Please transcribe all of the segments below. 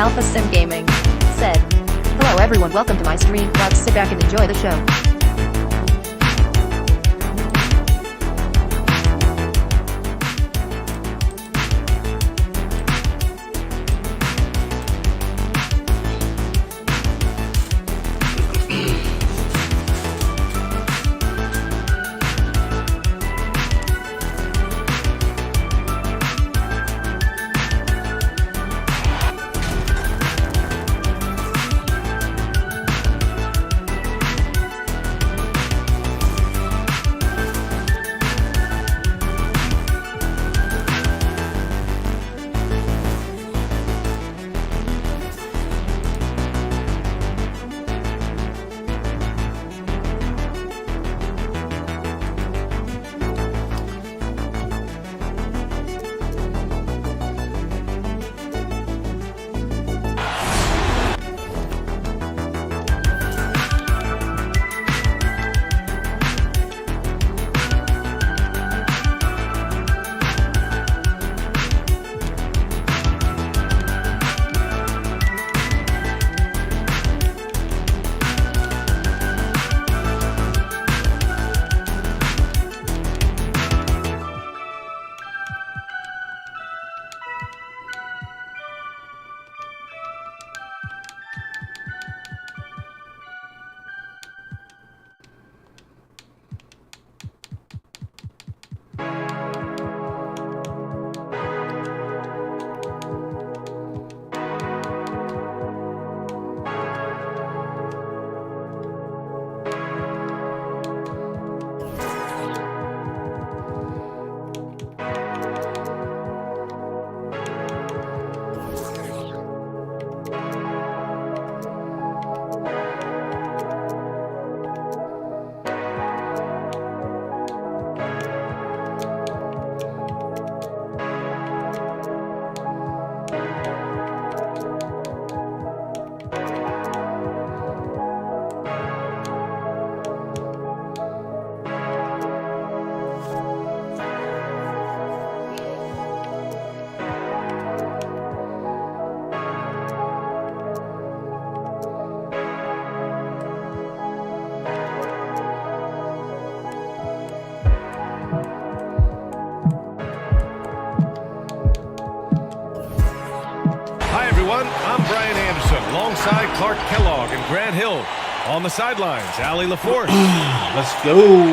Alpha Sim Gaming said, "Hello everyone, welcome to my stream. Let's sit back and enjoy the show." I'm Brian Anderson, alongside Clark Kellogg and Grant Hill. On the sidelines, Allie LaForce. Let's go.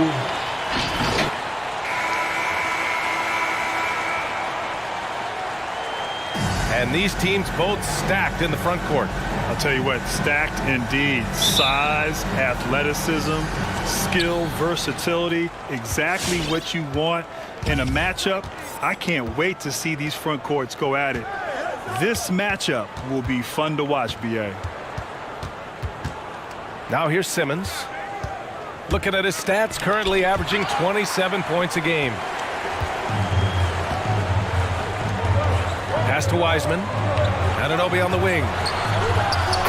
And these teams both stacked in the front court. I'll tell you what, stacked indeed. Size, athleticism, skill, versatility, exactly what you want in a matchup. I can't wait to see these front courts go at it. This matchup will be fun to watch, BA. Now here's Simmons. Looking at his stats, currently averaging 27 points a game. Pass to Wiseman. Anunoby on the wing.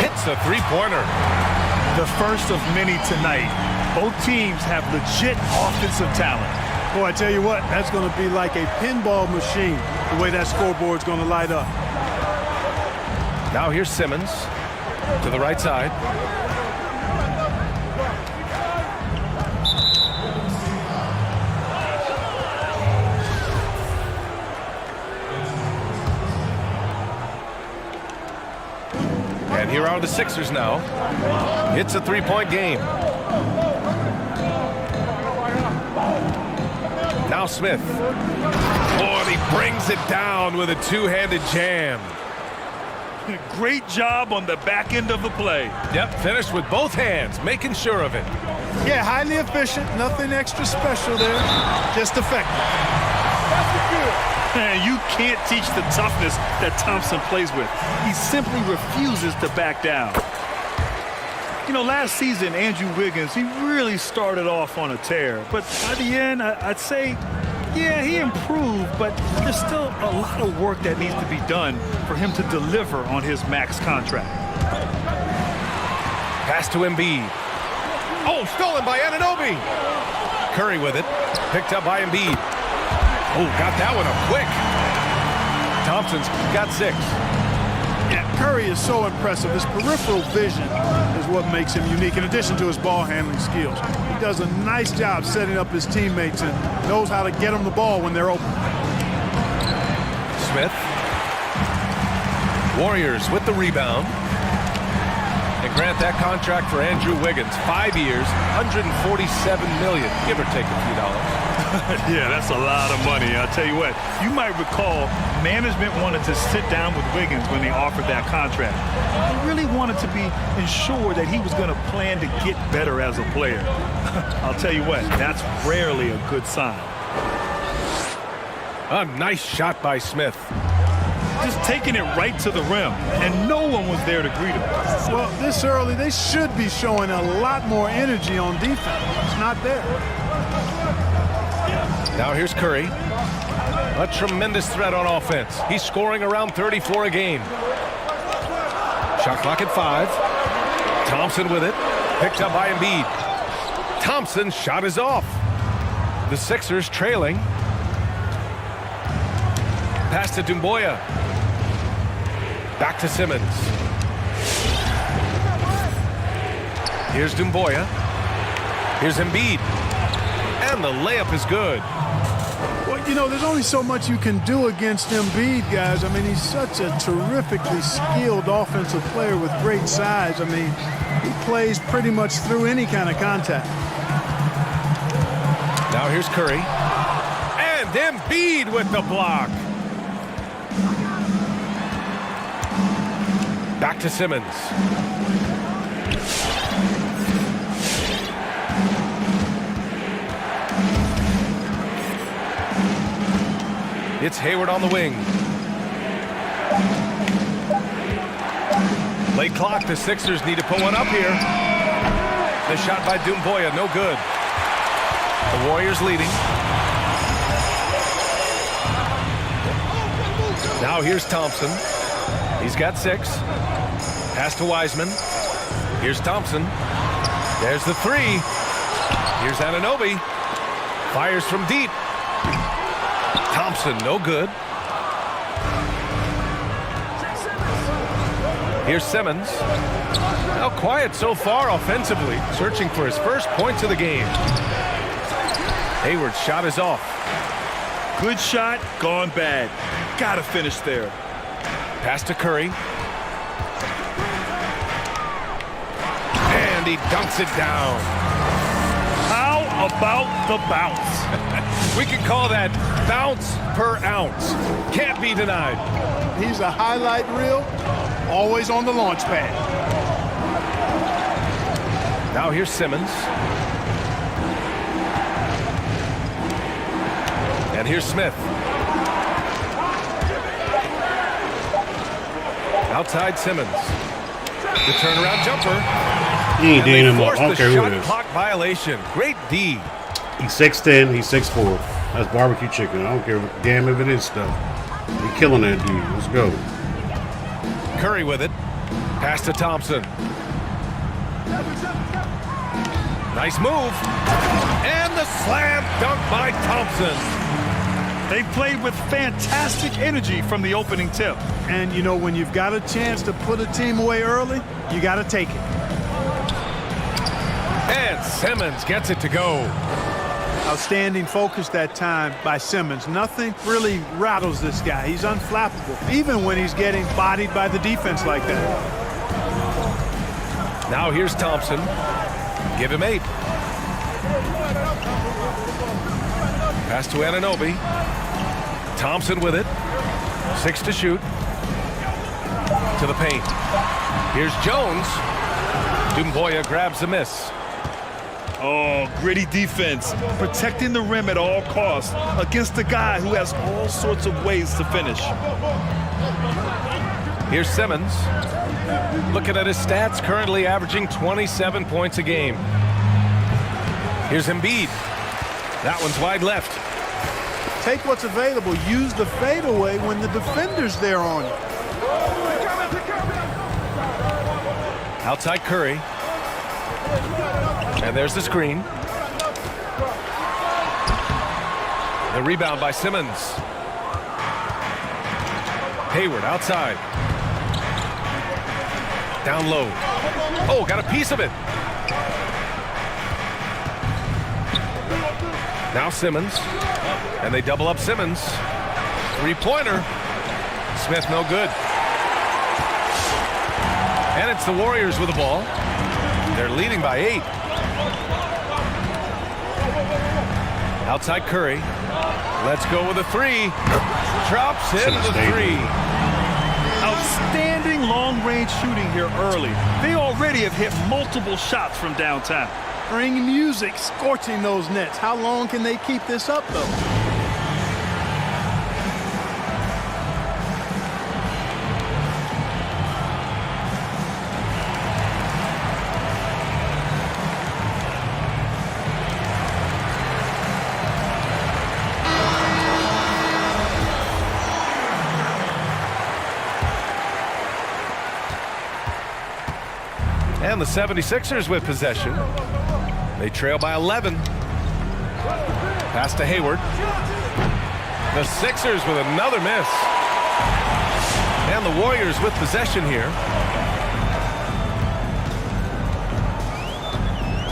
Hits a three-pointer. The first of many tonight. Both teams have legit offensive talent. Boy, I tell you what, that's going to be like a pinball machine, the way that scoreboard's going to light up. Now here's Simmons to the right side. And here are the Sixers now. It's a three-point game. Now Smith. Oh, and he brings it down with a two-handed jam. Great job on the back end of the play. Yep, finished with both hands, making sure of it. Yeah, highly efficient, nothing extra special there, just effective. That's good. Man, you can't teach the toughness that Thompson plays with. He simply refuses to back down. You know, last season, Andrew Wiggins, he really started off on a tear. But by the end, I'd say, yeah, he improved, but there's still a lot of work that needs to be done for him to deliver on his max contract. Pass to Embiid. Oh, stolen by Anunoby. Curry with it. Picked up by Embiid. Oh, got that one up quick. Thompson's got 6. Yeah, Curry is so impressive. His peripheral vision is what makes him unique, in addition to his ball handling skills. He does a nice job setting up his teammates and knows how to get them the ball when they're open. Smith. Warriors with the rebound. And grant that contract for Andrew Wiggins. 5 years, $147 million, give or take a few dollars. Yeah, that's a lot of money. I'll tell you what, you might recall management wanted to sit down with Wiggins when they offered that contract. They really wanted to be ensured that he was going to plan to get better as a player. I'll tell you what, that's rarely a good sign. A nice shot by Smith. Just taking it right to the rim, and no one was there to greet him. Well, this early, they should be showing a lot more energy on defense. It's not there. Now here's Curry. A tremendous threat on offense. He's scoring around 34 a game. Shot clock at 5. Thompson with it. Picked up by Embiid. Thompson's shot is off. The Sixers trailing. Pass to Doumbouya. Back to Simmons. Here's Doumbouya. Here's Embiid. And the layup is good. Well, you know, there's only so much you can do against Embiid, guys. I mean, he's such a terrifically skilled offensive player with great size. I mean, he plays pretty much through any kind of contact. Now here's Curry. And Embiid with the block. Back to Simmons. It's Hayward on the wing. Late clock. The Sixers need to put one up here. The shot by Doumbouya, no good. The Warriors leading. Now here's Thompson. He's got 6. Pass to Wiseman. Here's Thompson. There's the 3. Here's Anunoby. Fires from deep. Thompson, no good. Here's Simmons. Now quiet so far offensively, searching for his first points of the game. Hayward's shot is off. Good shot, gone bad. Gotta finish there. Pass to Curry. And he dunks it down. How about the bounce? We can call that bounce per ounce. Can't be denied. He's a highlight reel, always on the launch pad. Now here's Simmons. And here's Smith. Outside Simmons. The turnaround jumper. He ain't And they Ding him up. forced I don't the care who shot it is. clock violation. Great D. He's 6'10", he's 6'4". That's barbecue chicken. I don't care damn if it is stuff. He's killing that dude. Let's go. Curry with it. Pass to Thompson. Nice move. And the slam dunk by Thompson. They played with fantastic energy from the opening tip. And, you know, when you've got a chance to put a team away early, you got to take it. And Simmons gets it to go. Outstanding focus that time by Simmons. Nothing really rattles this guy. He's unflappable, even when he's getting bodied by the defense like that. Now here's Thompson. Give him 8. Pass to Anunoby. Thompson with it. 6 to shoot. To the paint. Here's Jones. Doumbouya grabs the miss. Oh, gritty defense. Protecting the rim at all costs against a guy who has all sorts of ways to finish. Here's Simmons. Looking at his stats, currently averaging 27 points a game. Here's Embiid. That one's wide left. Take what's available. Use the fadeaway when the defender's there on you. Outside Curry. And there's the screen. The rebound by Simmons. Hayward outside. Down low. Oh, got a piece of it. Now Simmons. And they double up Simmons. Three-pointer. Smith no good. And it's the Warriors with the ball. They're leading by 8. Outside Curry. Let's go with a 3. Drops in the 3. Outstanding long-range shooting here early. They already have hit multiple shots from downtown. Bring music, scorching those nets. How long can they keep this up, though? And the 76ers with possession. They trail by 11. Pass to Hayward. The Sixers with another miss. And the Warriors with possession here.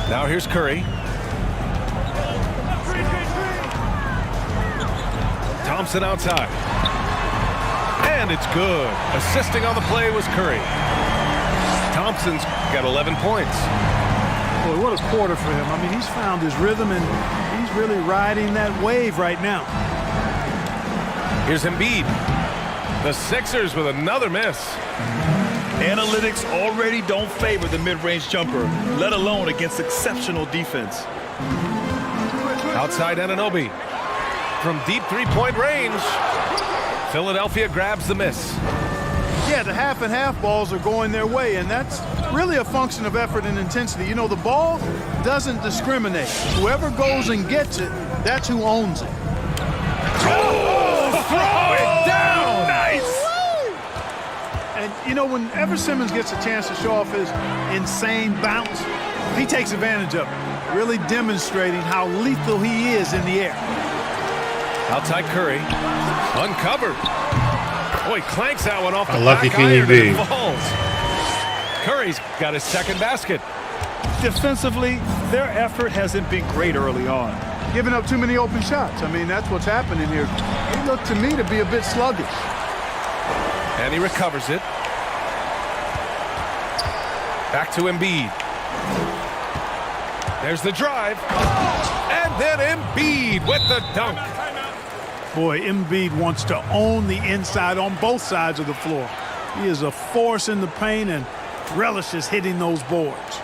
Now here's Curry. Thompson outside. And it's good. Assisting on the play was Curry. Thompson's got 11 points. Boy, what a quarter for him. I mean, he's found his rhythm, and he's really riding that wave right now. Here's Embiid. The Sixers with another miss. Analytics already don't favor the mid-range jumper, let alone against exceptional defense. Outside Anunoby. From deep three-point range. Philadelphia grabs the miss. Yeah, the half-and-half balls are going their way, and that's really a function of effort and intensity. You know, the ball doesn't discriminate. Whoever goes and gets it, that's who owns it. Oh, throw it down! Nice! And, you know, whenever Simmons gets a chance to show off his insane bounce, he takes advantage of it, really demonstrating how lethal he is in the air. Outside Curry. Uncovered. Boy, clanks that one off the How lucky back can you iron be? and it falls. Curry's got his second basket. Defensively, their effort hasn't been great early on. Giving up too many open shots. I mean, that's what's happening here. He looked to me to be a bit sluggish. And he recovers it. Back to Embiid. There's the drive. And then Embiid with the dunk. Boy, Embiid wants to own the inside on both sides of the floor. He is a force in the paint and relishes hitting those boards.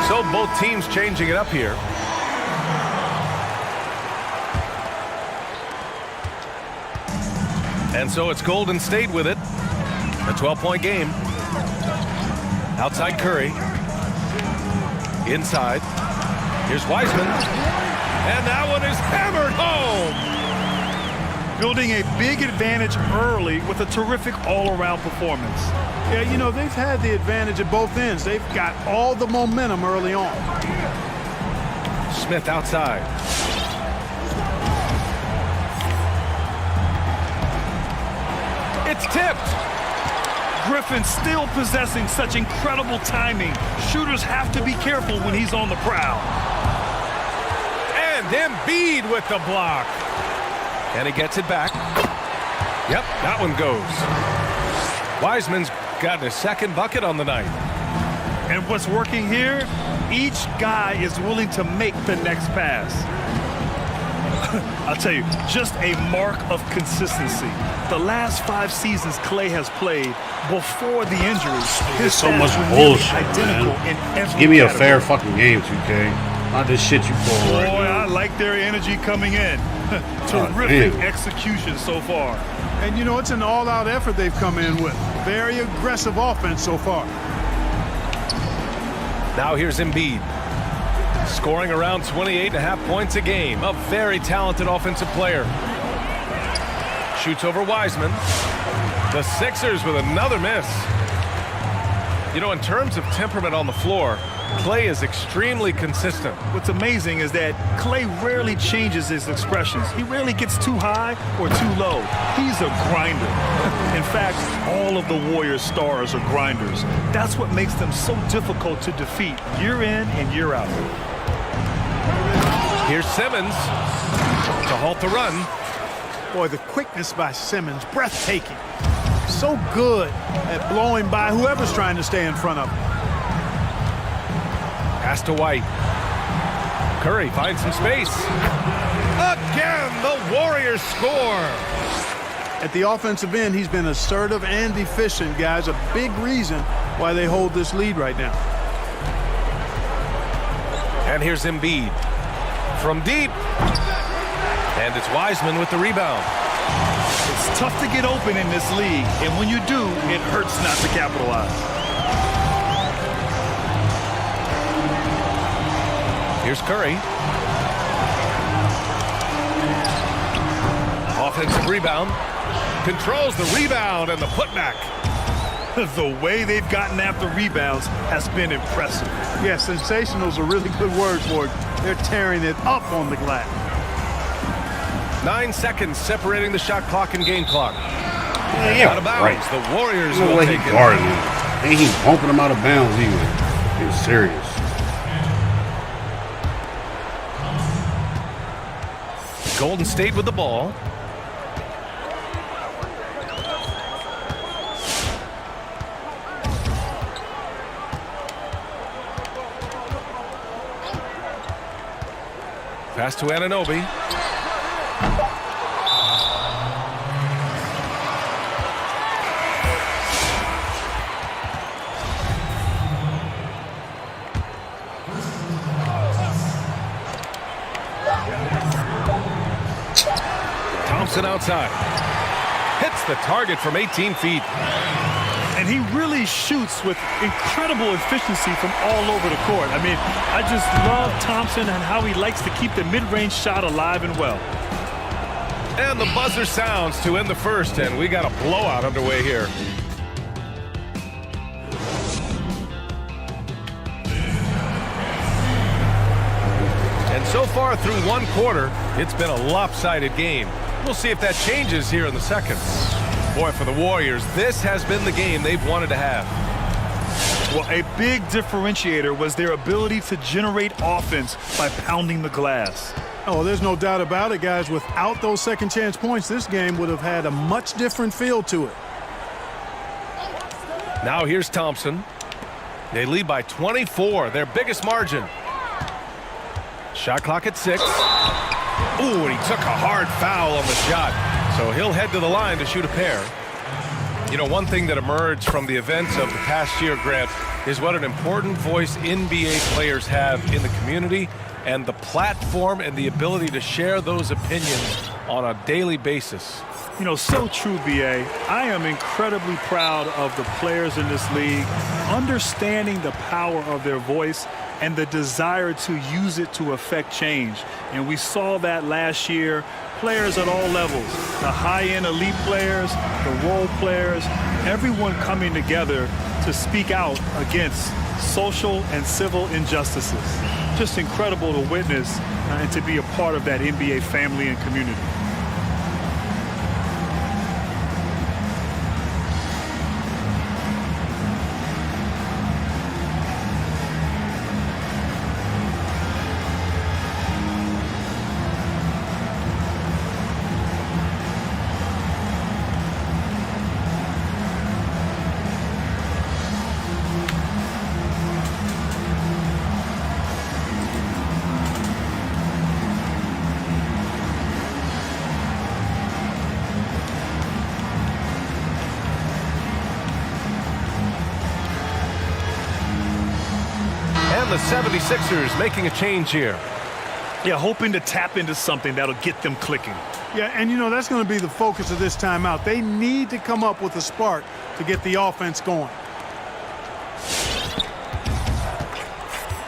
So both teams changing it up here. And so it's Golden State with it. A 12-point game. Outside Curry. Inside. Here's Wiseman. And that one is hammered home. Building a big advantage early with a terrific all-around performance. Yeah, you know, they've had the advantage at both ends. They've got all the momentum early on. Smith outside. It's tipped. Griffin still possessing such incredible timing. Shooters have to be careful when he's on the prowl. And Embiid with the block. And he gets it back. Yep, that one goes. Wiseman's got his second bucket on the night. And what's working here? Each guy is willing to make the next pass. I'll tell you, just a mark of consistency. The last 5 seasons Clay has played before the injuries, his So much stats were bullshit, identical man. in every Give me a category. fair fucking game, 2K. Not this shit you pull right Boy, now. I like their energy coming in. Terrific damn. execution so far. And, you know, it's an all-out effort they've come in with. Very aggressive offense so far. Now here's Embiid. Scoring around 28.5 points a game. A very talented offensive player. Shoots over Wiseman. The Sixers with another miss. You know, in terms of temperament on the floor, Klay is extremely consistent. What's amazing is that Klay rarely changes his expressions. He rarely gets too high or too low. He's a grinder. In fact, all of the Warriors stars are grinders. That's what makes them so difficult to defeat year in and year out. Here's Simmons to halt the run. Boy, the quickness by Simmons, breathtaking. So good at blowing by whoever's trying to stay in front of him. Pass to White. Curry finds some space. Again, the Warriors score. At the offensive end, he's been assertive and efficient, guys. A big reason why they hold this lead right now. And here's Embiid. From deep. And it's Wiseman with the rebound. It's tough to get open in this league, and when you do, it hurts not to capitalize. Here's Curry. Offensive rebound. Controls the rebound and the putback. The way they've gotten after rebounds has been impressive. Yeah, sensational is a really good word for it. They're tearing it up on the glass. 9 seconds separating the shot clock and game clock. Yeah, Out of bounds. right. The Warriors No will way take he it. guarding him. Ain't he bumping him out of bounds either? He's serious. Golden State with the ball. Pass to Anunoby. Thompson outside. Hits the target from 18 feet. And he really shoots with incredible efficiency from all over the court. I mean, I just love Thompson and how he likes to keep the mid-range shot alive and well. And the buzzer sounds to end the first, and we got a blowout underway here. And so far through one quarter, it's been a lopsided game. We'll see if that changes here in the second. Boy, for the Warriors, this has been the game they've wanted to have. Well, a big differentiator was their ability to generate offense by pounding the glass. Oh, there's no doubt about it, guys. Without those second chance points, this game would have had a much different feel to it. Now here's Thompson. They lead by 24, their biggest margin. Shot clock at 6. Ooh, and he took a hard foul on the shot. So he'll head to the line to shoot a pair. You know, one thing that emerged from the events of the past year, Grant, is what an important voice NBA players have in the community and the platform and the ability to share those opinions on a daily basis. You know, so true, B.A. I am incredibly proud of the players in this league, understanding the power of their voice and the desire to use it to affect change. And we saw that last year. Players at all levels, the high-end elite players, the role players, everyone coming together to speak out against social and civil injustices. Just incredible to witness and to be a part of that NBA family and community. The 76ers making a change here. Yeah, hoping to tap into something that'll get them clicking. Yeah, and you know, that's going to be the focus of this timeout. They need to come up with a spark to get the offense going.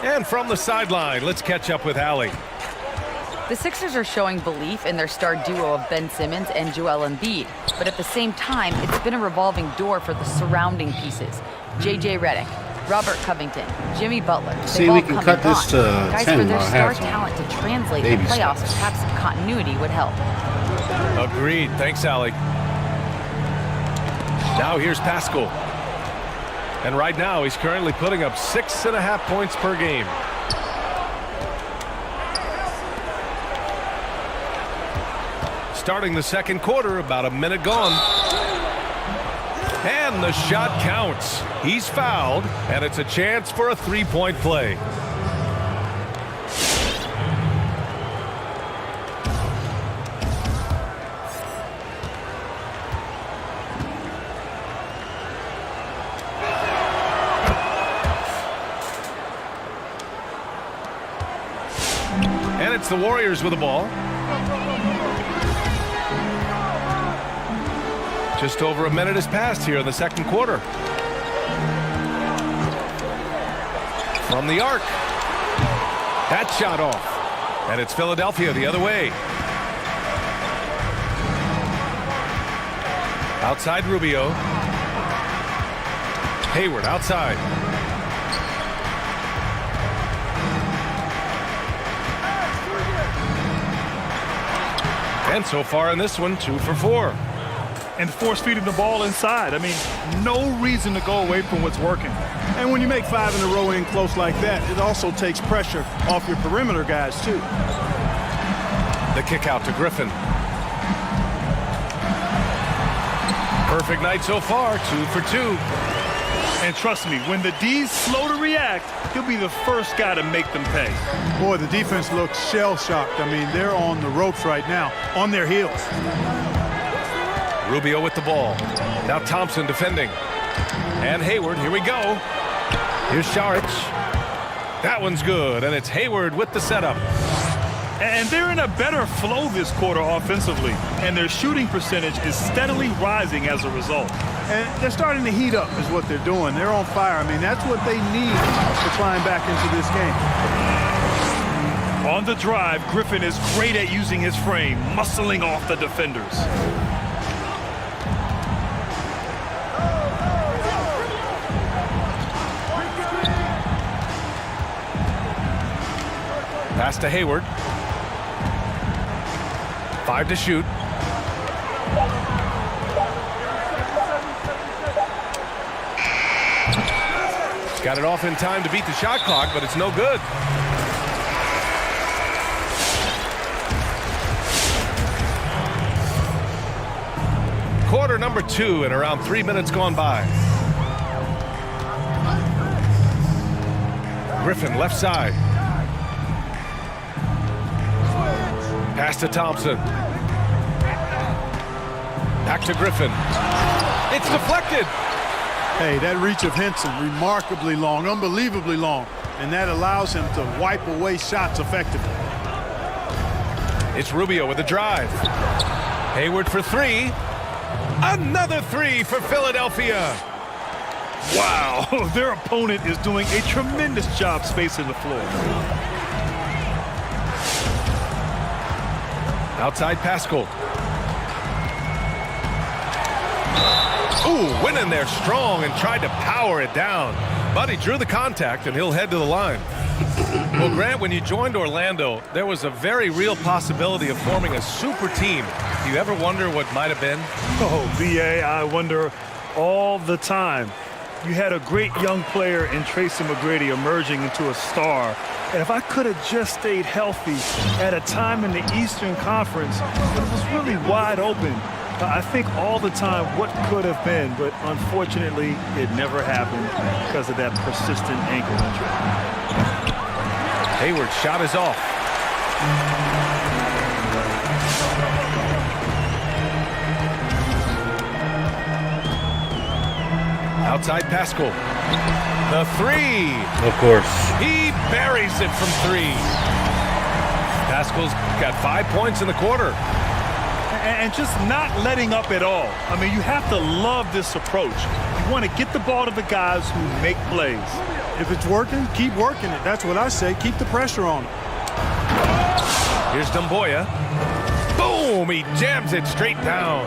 And from the sideline, let's catch up with Allie. The Sixers are showing belief in their star duo of Ben Simmons and Joel Embiid, but at the same time, it's been a revolving door for the surrounding pieces. J.J. Redick, Robert Covington, Jimmy Butler. See, they've we all can come cut and gone. this to Guys, 10 for their by star halftime. talent to translate Baby in the playoffs, steps. perhaps some continuity would help. Agreed. Thanks, Allie. Now here's Pascal. And right now, he's currently putting up 6.5 points per game. Starting the second quarter, about a minute gone. And the shot counts. He's fouled, and it's a chance for a three-point play. And it's the Warriors with the ball. Just over a minute has passed here in the second quarter. From the arc. That shot off. And it's Philadelphia the other way. Outside Rubio. Hayward outside. And so far in this one, 2 for 4. And force-feeding the ball inside. I mean, no reason to go away from what's working. And when you make 5 in a row in close like that, it also takes pressure off your perimeter guys, too. The kick out to Griffin. Perfect night so far, 2 for 2. And trust me, when the D's slow to react, he'll be the first guy to make them pay. Boy, the defense looks shell-shocked. I mean, they're on the ropes right now, on their heels. Rubio with the ball. Now Thompson defending. And Hayward, here we go. Here's Saric. That one's good, and it's Hayward with the setup. And they're in a better flow this quarter offensively, and their shooting percentage is steadily rising as a result. And they're starting to heat up is what they're doing. They're on fire. I mean, that's what they need to climb back into this game. On the drive, Griffin is great at using his frame, muscling off the defenders. Pass to Hayward. 5 to shoot. Got it off in time to beat the shot clock, but it's no good. Quarter number 2 and around 3 minutes gone by. Griffin left side. Pass to Thompson. Back to Griffin. It's deflected. Hey, that reach of Henson, remarkably long, unbelievably long, and that allows him to wipe away shots effectively. It's Rubio with a drive. Hayward for 3. Another 3 for Philadelphia. Wow, their opponent is doing a tremendous job spacing the floor. Outside Pascal. Ooh, went in there strong and tried to power it down. But he drew the contact, and he'll head to the line. Well, Grant, when you joined Orlando, there was a very real possibility of forming a super team. Do you ever wonder what might have been? Oh, B.A., I wonder all the time. You had a great young player in Tracy McGrady emerging into a star. And if I could have just stayed healthy at a time in the Eastern Conference, it was really wide open. I think all the time what could have been, but unfortunately it never happened because of that persistent ankle injury. Hayward's shot is off. Outside Pascal. The 3. Of course. He buries it from 3. Pascal's got 5 points in the quarter. And just not letting up at all. I mean, you have to love this approach. You want to get the ball to the guys who make plays. If it's working, keep working it. That's what I say. Keep the pressure on him. Here's Dumboya. Boom! He jams it straight down.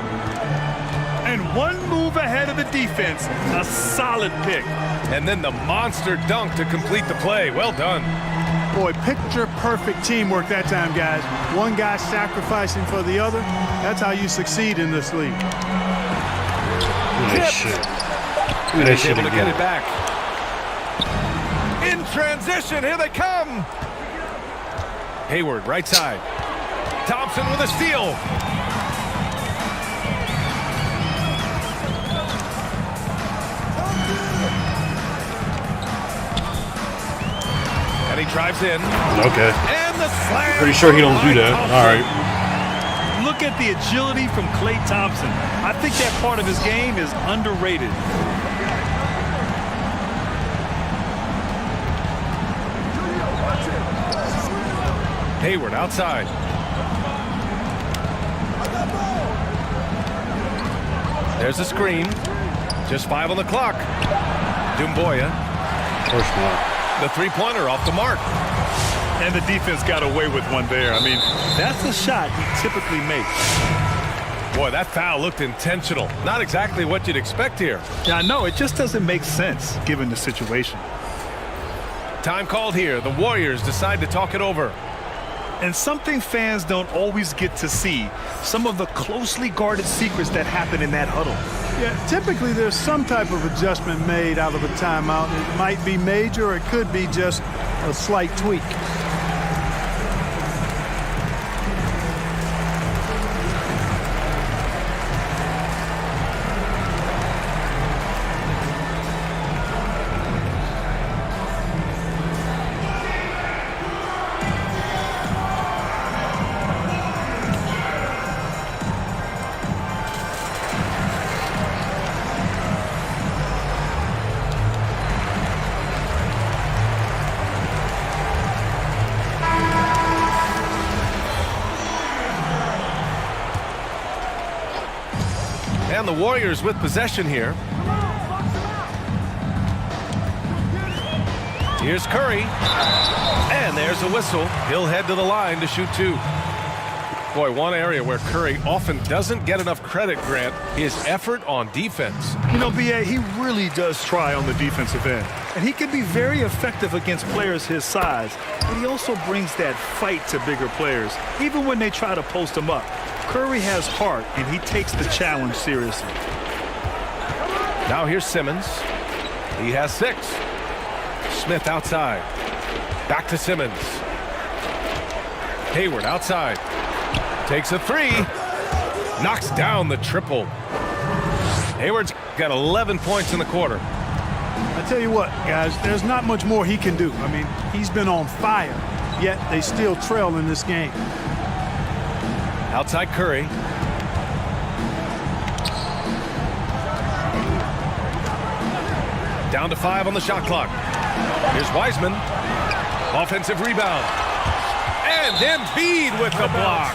And one move ahead of the defense. A solid pick. And then the monster dunk to complete the play. Well done. Boy, picture-perfect teamwork that time, guys. One guy sacrificing for the other. That's how you succeed in this league. Look at that shit. Look at that He's shit able to get again. it back. In transition, here they come. Hayward, right side. Thompson with a steal. And he drives in. Okay. And the slam. Pretty sure he don't do that. Thompson. All right. Look at the agility from Klay Thompson. I think that part of his game is underrated. Hayward outside. There's a screen. Just 5 on the clock. Dumboya. First one. The three-pointer off the mark. And the defense got away with one there. I mean, that's a shot he typically makes. Boy, that foul looked intentional. Not exactly what you'd expect here. Yeah, I know. It just doesn't make sense given the situation. Time called here. The Warriors decide to talk it over. And something fans don't always get to see, some of the closely guarded secrets that happen in that huddle. Yeah, typically there's some type of adjustment made out of a timeout. It might be major, or it could be just a slight tweak. And the Warriors with possession here. Here's Curry. And there's a whistle. He'll head to the line to shoot 2. Boy, one area where Curry often doesn't get enough credit, Grant, his effort on defense. You know, B.A., he really does try on the defensive end. And he can be very effective against players his size. But he also brings that fight to bigger players, even when they try to post him up. Curry has heart, and he takes the challenge seriously. Now here's Simmons. He has 6. Smith outside. Back to Simmons. Hayward outside. Takes a 3. Knocks down the triple. Hayward's got 11 points in the quarter. I tell you what, guys, there's not much more he can do. I mean, he's been on fire, yet they still trail in this game. Outside Curry. Down to 5 on the shot clock. Here's Wiseman. Offensive rebound. And Embiid with the block.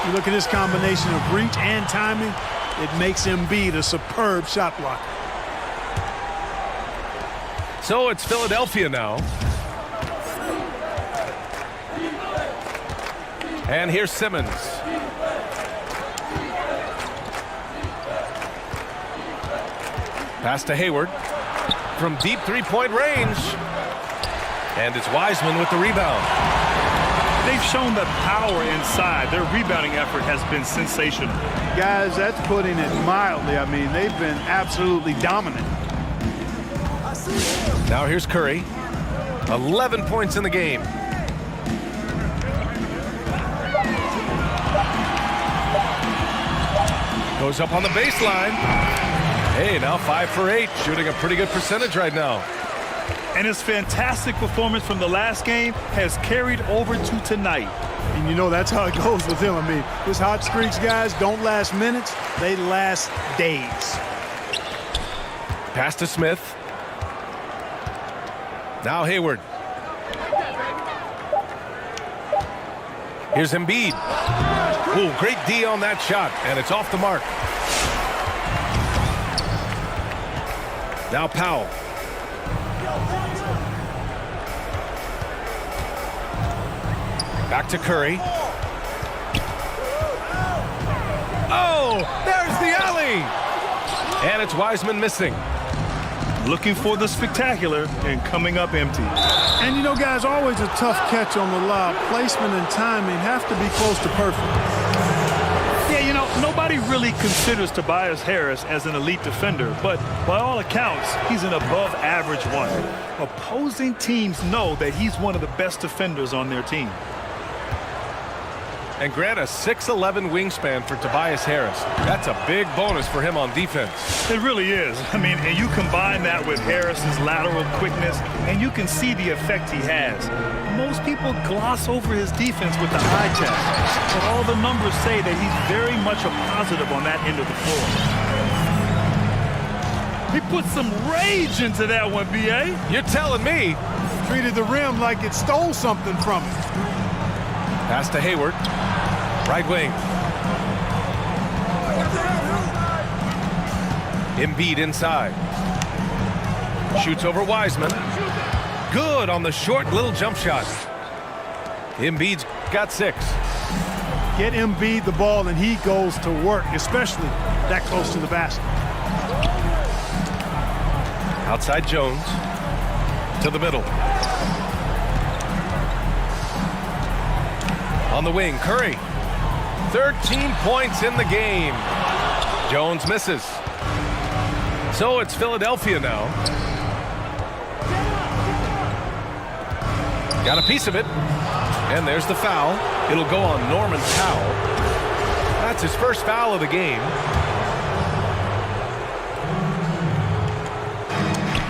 You look at this combination of reach and timing, it makes Embiid a superb shot blocker. So it's Philadelphia now. And here's Simmons. Pass to Hayward. From deep three-point range. And it's Wiseman with the rebound. They've shown the power inside. Their rebounding effort has been sensational. Guys, that's putting it mildly. I mean, they've been absolutely dominant. Now here's Curry. 11 points in the game. Goes up on the baseline. Hey, now 5 for 8. Shooting a pretty good percentage right now. And his fantastic performance from the last game has carried over to tonight. And you know that's how it goes with him. I mean, his hot streaks, guys, don't last minutes. They last days. Pass to Smith. Now Hayward. Here's Embiid. Ooh, great D on that shot, and it's off the mark. Now Powell. Back to Curry. Oh, there's the alley. And it's Wiseman missing. Looking for the spectacular and coming up empty. And you know, guys, always a tough catch on the lob. Placement and timing have to be close to perfect. Yeah, you know, nobody really considers Tobias Harris as an elite defender, but by all accounts, he's an above-average one. Opposing teams know that he's one of the best defenders on their team. And grant a 6'11" wingspan for Tobias Harris. That's a big bonus for him on defense. It really is. I mean, and you combine that with Harris's lateral quickness, and you can see the effect he has. Most people gloss over his defense with the eye test, but all the numbers say that he's very much a positive on that end of the floor. He put some rage into that one, B.A. You're telling me. Treated the rim like it stole something from him. Pass to Hayward. Right wing. Embiid inside. Shoots over Wiseman. Good on the short little jump shot. Embiid's got 6. Get Embiid the ball and he goes to work, especially that close to the basket. Outside Jones. To the middle. On the wing, Curry. 13 points in the game. Jones misses. So it's Philadelphia now. Got a piece of it. And there's the foul. It'll go on Norman Powell. That's his first foul of the game.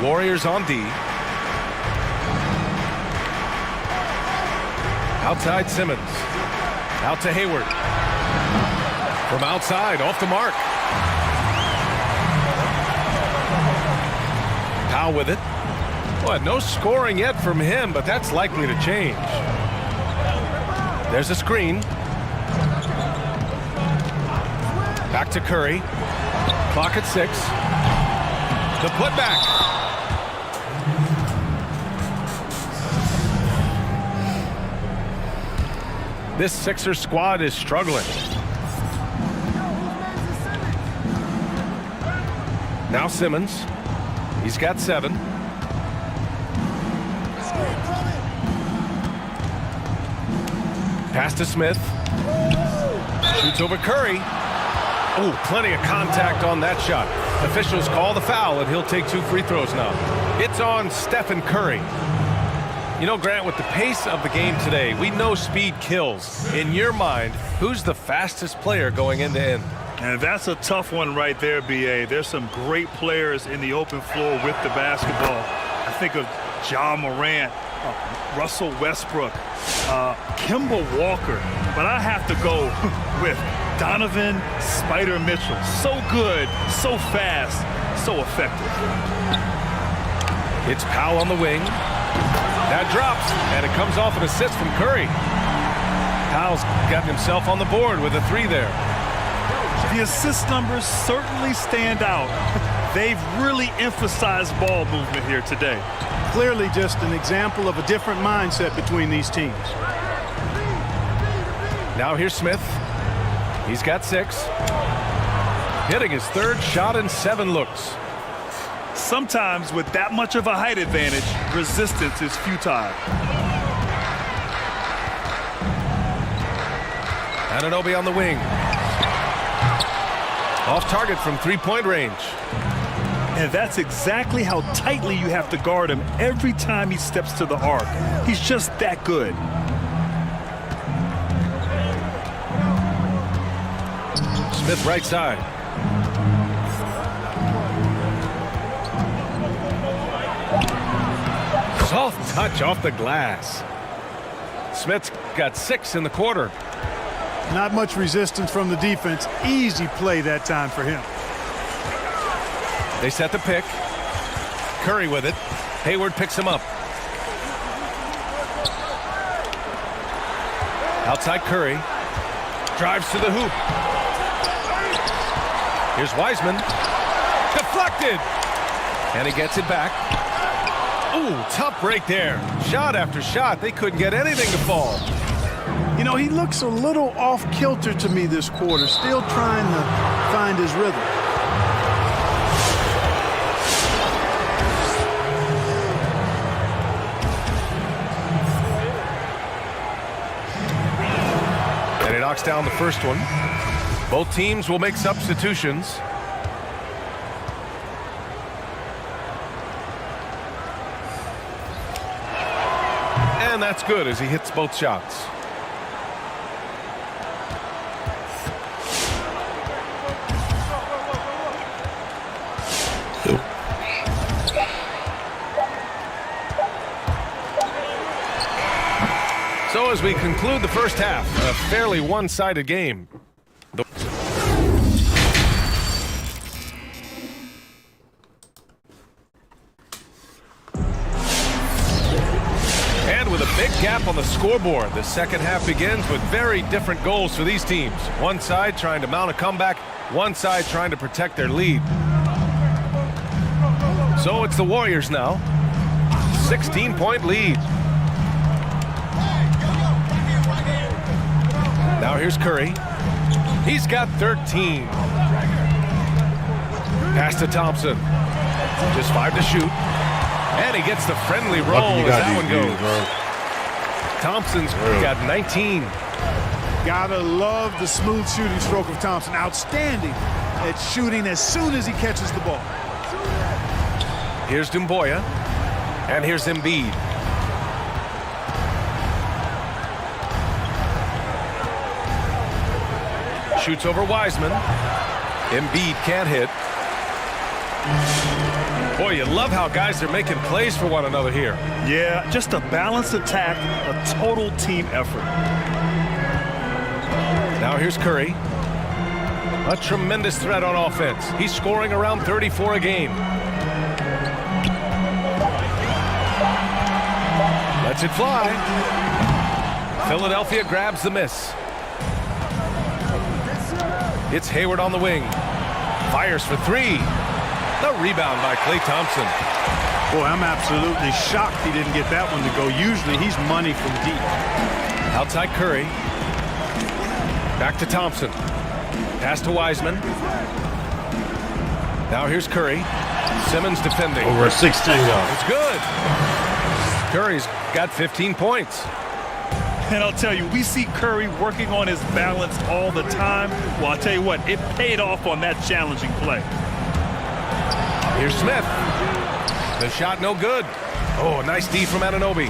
Warriors on D. Outside Simmons. Out to Hayward. From outside, off the mark. Powell with it. Well, no scoring yet from him, but that's likely to change. There's a screen. Back to Curry. Clock at 6. The putback. This Sixers squad is struggling. Now Simmons. He's got 7. Pass to Smith. Shoots over Curry. Oh, plenty of contact on that shot. Officials call the foul, and he'll take 2 free throws now. It's on Stephen Curry. You know, Grant, with the pace of the game today, we know speed kills. In your mind, who's the fastest player going end to end? And that's a tough one right there, B.A. There's some great players in the open floor with the basketball. I think of Ja Morant, Russell Westbrook, Kemba Walker. But I have to go with Donovan Spider Mitchell. So good, so fast, so effective. It's Powell on the wing. That drops, and it comes off an assist from Curry. Powell's got himself on the board with a 3 there. The assist numbers certainly stand out. They've really emphasized ball movement here today. Clearly just an example of a different mindset between these teams. Now here's Smith. He's got 6. Hitting his 3rd shot in 7 looks. Sometimes with that much of a height advantage, resistance is futile. Anunoby on the wing. Off target from 3-point range. And that's exactly how tightly you have to guard him every time he steps to the arc. He's just that good. Smith right side. Soft touch off the glass. Smith's got 6 in the quarter. Not much resistance from the defense. Easy play that time for him. They set the pick. Curry with it. Hayward picks him up. Outside Curry. Drives to the hoop. Here's Wiseman. Deflected. And he gets it back. Ooh, tough break there. Shot after shot. They couldn't get anything to fall. You know, he looks a little off kilter to me this quarter, still trying to find his rhythm. And he knocks down the first one. Both teams will make substitutions. And that's good as he hits both shots. So as we conclude the first half, a fairly one-sided game. And with a big gap on the scoreboard, the second half begins with very different goals for these teams. One side trying to mount a comeback, one side trying to protect their lead. So it's the Warriors now. 16-point lead. Now here's Curry. He's got 13. Pass to Thompson. Just 5 to shoot. And he gets the friendly roll as that one goes. Thompson's got 19. Gotta love the smooth shooting stroke of Thompson. Outstanding at shooting as soon as he catches the ball. Here's Dumboya. And here's Embiid. Shoots over Wiseman. Embiid can't hit. Boy, you love how guys are making plays for one another here. Yeah, just a balanced attack, a total team effort. Now here's Curry. A tremendous threat on offense. He's scoring around 34 a game. Lets it fly. Philadelphia grabs the miss. It's Hayward on the wing. Fires for 3. The rebound by Klay Thompson. Boy, I'm absolutely shocked he didn't get that one to go. Usually he's money from deep. Outside Curry. Back to Thompson. Pass to Wiseman. Now here's Curry. Simmons defending. Over a 16 yard. It's good. Curry's got 15 points. And I'll tell you, we see Curry working on his balance all the time. Well, I'll tell you what, it paid off on that challenging play. Here's Smith. The shot no good. Oh, nice D from Anunoby.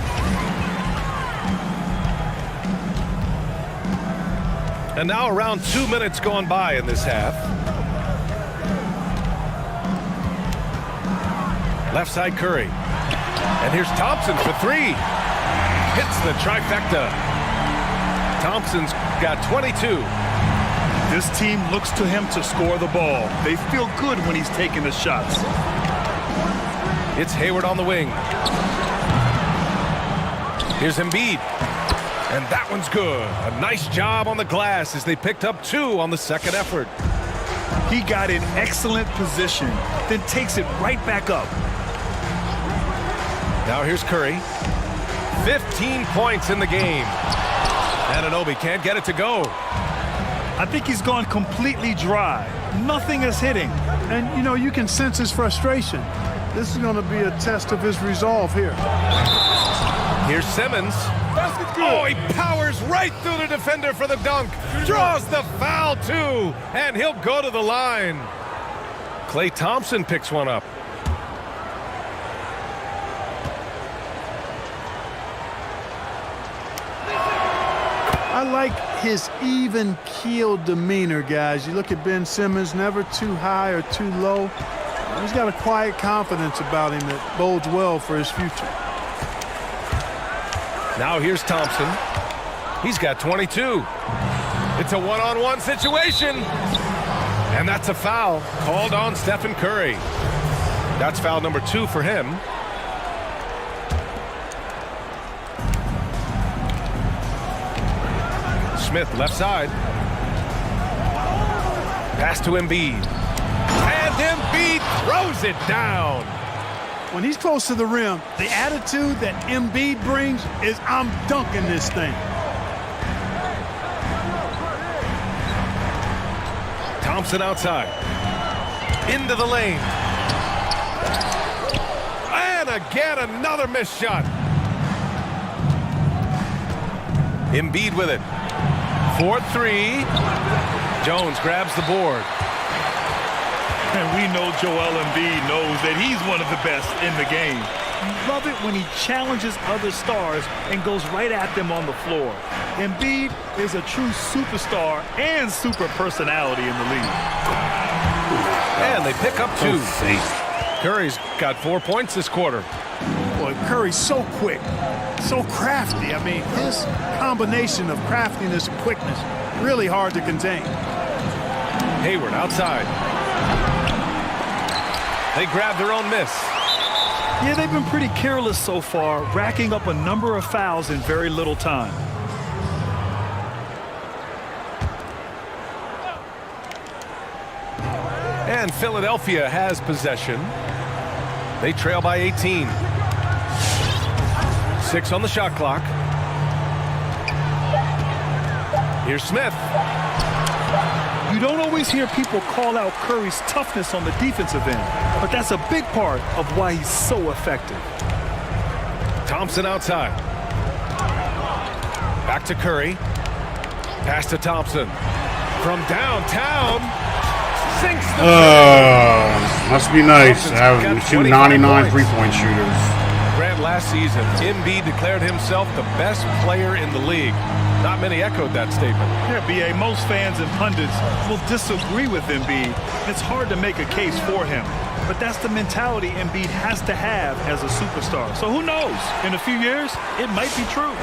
And now around 2 minutes gone by in this half. Left side Curry. And here's Thompson for 3. Hits the trifecta. Thompson's got 22. This team looks to him to score the ball. They feel good when he's taking the shots. It's Hayward on the wing. Here's Embiid. And that one's good. A nice job on the glass as they picked up 2 on the second effort. He got in excellent position, then takes it right back up. Now here's Curry. 15 points in the game. Anunoby can't get it to go. I think he's gone completely dry. Nothing is hitting. And, you know, you can sense his frustration. This is going to be a test of his resolve here. Here's Simmons. Oh, he powers right through the defender for the dunk. Draws the foul, too. And he'll go to the line. Klay Thompson picks one up. I like his even-keeled demeanor, guys. You look at Ben Simmons, never too high or too low. He's got a quiet confidence about him that bodes well for his future. Now here's Thompson. He's got 22. It's a one-on-one situation. And that's a foul called on Stephen Curry. That's foul number 2 for him. Smith left side. Pass to Embiid. And Embiid throws it down. when he's close to the rim, the attitude that Embiid brings is, I'm dunking this thing. Thompson outside. Into the lane. And again, another missed shot. Embiid with it. 4-3. Jones grabs the board. And we know Joel Embiid knows that he's one of the best in the game. You love it when he challenges other stars and goes right at them on the floor. Embiid is a true superstar and super personality in the league. And they pick up 2. Curry's got 4 points this quarter. Boy, Curry's so quick, so crafty. I mean, his combination of craftiness and quickness, really hard to contain. Hayward outside. They grab their own miss. Yeah, they've been pretty careless so far, racking up a number of fouls in very little time. And Philadelphia has possession. They trail by 18. 6 on the shot clock. Here's Smith. You don't always hear people call out Curry's toughness on the defensive end, but that's a big part of why he's so effective. Thompson outside. Back to Curry. Pass to Thompson. From downtown. Sinks the must be nice having 2 99 3-point shooters. Grant, last season, Embiid declared himself the best player in the league. Not many echoed that statement. Yeah, B.A., most fans and pundits will disagree with Embiid. It's hard to make a case for him. But that's the mentality Embiid has to have as a superstar. So who knows? In a few years, it might be true.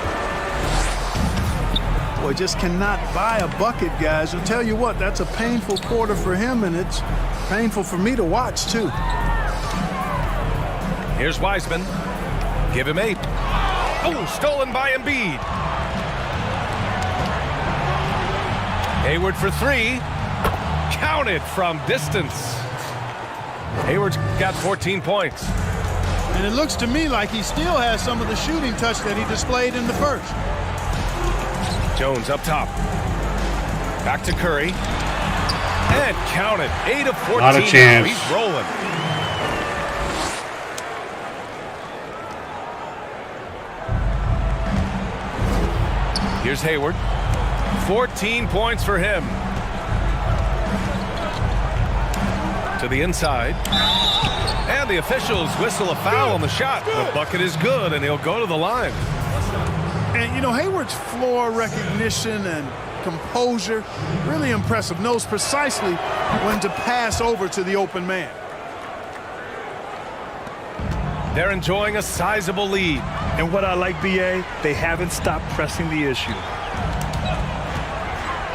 Boy, just cannot buy a bucket, guys. I'll tell you what, that's a painful quarter for him, and it's painful for me to watch, too. Here's Wiseman. Give him 8. Oh, stolen by Embiid. Hayward for 3. Counted from distance. Hayward's got 14 points. And it looks to me like he still has some of the shooting touch that he displayed in the first. Jones up top. Back to Curry. And counted. 8 of 14. Not a chance. He's rolling. Here's Hayward. 14 points for him. To the inside. And the officials whistle a foul on the shot. The bucket is good, and he'll go to the line. And, you know, Hayward's floor recognition and composure, really impressive. Knows precisely when to pass over to the open man. They're enjoying a sizable lead. And what I like, B.A., they haven't stopped pressing the issue.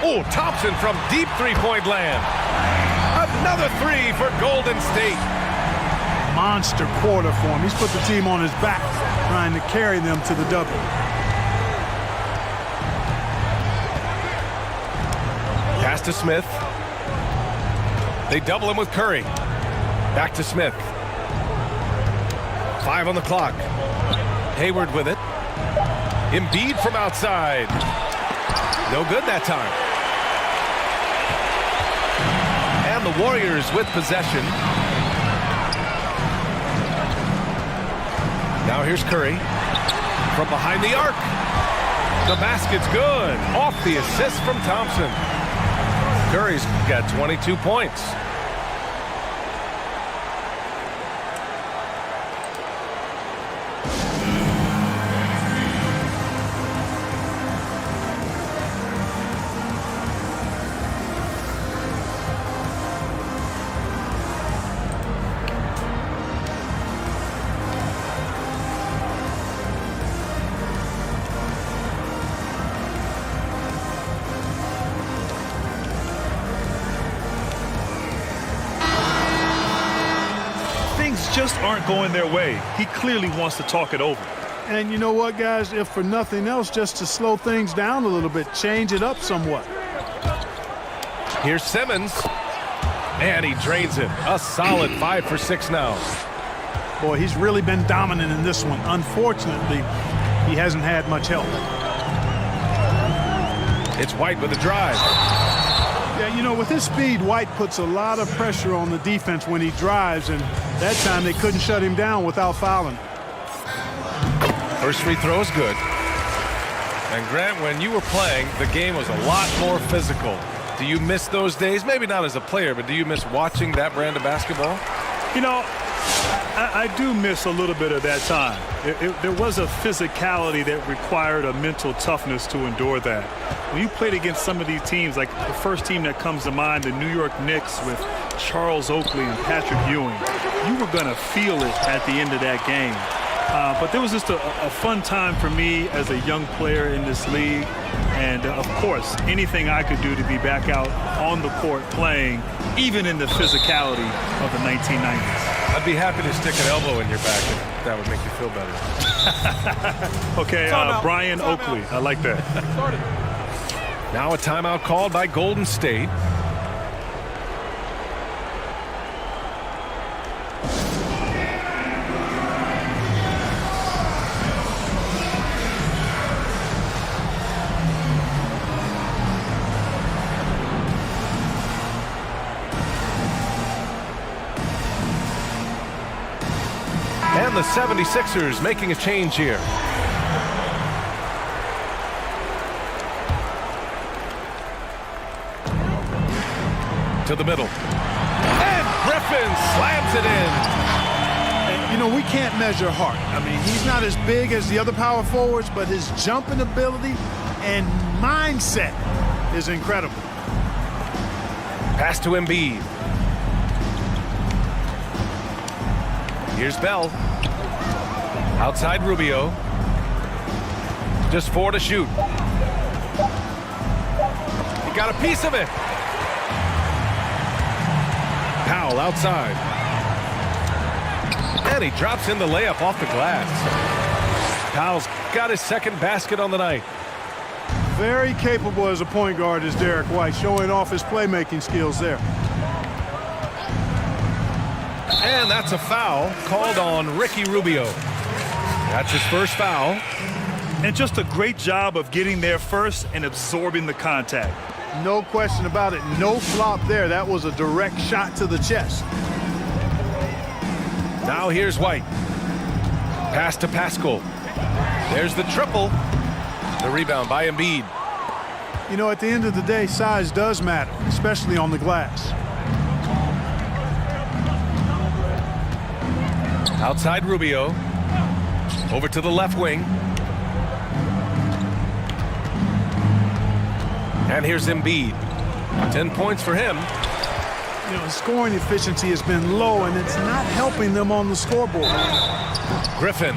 Oh, Thompson from deep three-point land. Another 3 for Golden State. Monster quarter for him. He's put the team on his back, trying to carry them to the W. Pass to Smith. They double him with Curry. Back to Smith. 5 on the clock. Hayward with it. Embiid from outside. No good that time. And the Warriors with possession. Now here's Curry. From behind the arc. The basket's good. Off the assist from Thompson. Curry's got 22 points. Just aren't going their way. He clearly wants to talk it over. And you know what, guys? If for nothing else, just to slow things down a little bit, change it up somewhat. Here's Simmons. And he drains it. A solid 5 for 6 now. Boy, he's really been dominant in this one. Unfortunately, he hasn't had much help. It's White with the drive. Yeah, you know, with his speed, White puts a lot of pressure on the defense when he drives, and that time they couldn't shut him down without fouling. First free throw is good. And Grant, when you were playing, the game was a lot more physical. Do you miss those days? Maybe not as a player, but do you miss watching that brand of basketball? You know, I do miss a little bit of that time. There was a physicality that required a mental toughness to endure that. When you played against some of these teams, like the first team that comes to mind, the New York Knicks with Charles Oakley and Patrick Ewing, you were going to feel it at the end of that game. But there was just a fun time for me as a young player in this league. And, of course, anything I could do to be back out on the court playing, even in the physicality of the 1990s. I'd be happy to stick an elbow in your back if that would make you feel better. Okay, Brian Oakley. I like that. Now a timeout called by Golden State. And the 76ers making a change here. To the middle. And Griffin slams it in. And, you know, we can't measure heart. I mean, he's not as big as the other power forwards, but his jumping ability and mindset is incredible. Pass to Embiid. Here's Bell. Outside Rubio. Just 4 to shoot. He got a piece of it. Powell outside. And he drops in the layup off the glass. Powell's got his second basket on the night. Very capable as a point guard is Derek White, showing off his playmaking skills there. And that's a foul called on Ricky Rubio. That's his first foul. And just a great job of getting there first and absorbing the contact. No question about it. No flop there. That was a direct shot to the chest. Now here's White. Pass to Pascal. There's the triple. The rebound by Embiid. You know, at the end of the day, size does matter, especially on the glass. Outside Rubio. Over to the left wing. And here's Embiid. 10 points for him. You know, his scoring efficiency has been low, and it's not helping them on the scoreboard. Griffin.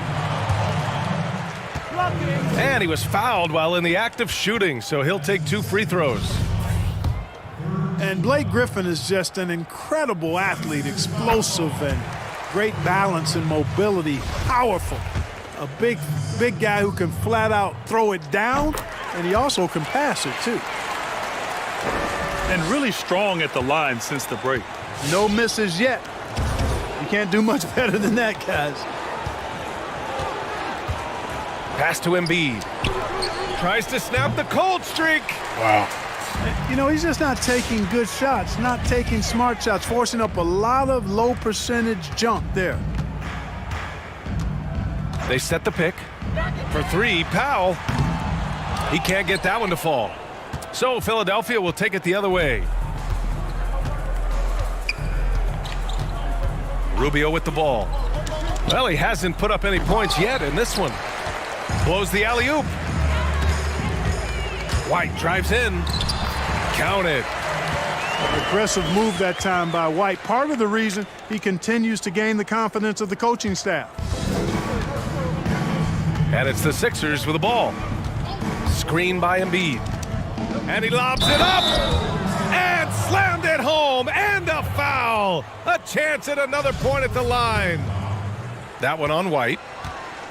And he was fouled while in the act of shooting, so he'll take 2 free throws. And Blake Griffin is just an incredible athlete, explosive and great balance and mobility, powerful. A big guy who can flat out throw it down, and he also can pass it too. And really strong at the line since the break. No misses yet. You can't do much better than that, guys. Pass to Embiid. Tries to snap the cold streak. Wow. You know, he's just not taking good shots, not taking smart shots, forcing up a lot of low percentage jump there. They set the pick. For 3, Powell. He can't get that one to fall. So Philadelphia will take it the other way. Rubio with the ball. Well, he hasn't put up any points yet in this one. Blows the alley-oop. White drives in. Count it. Aggressive move that time by White. Part of the reason he continues to gain the confidence of the coaching staff. And it's the Sixers with the ball. Screen by Embiid. And he lobs it up. And slammed it home. And a foul. A chance at another point at the line. That one on White.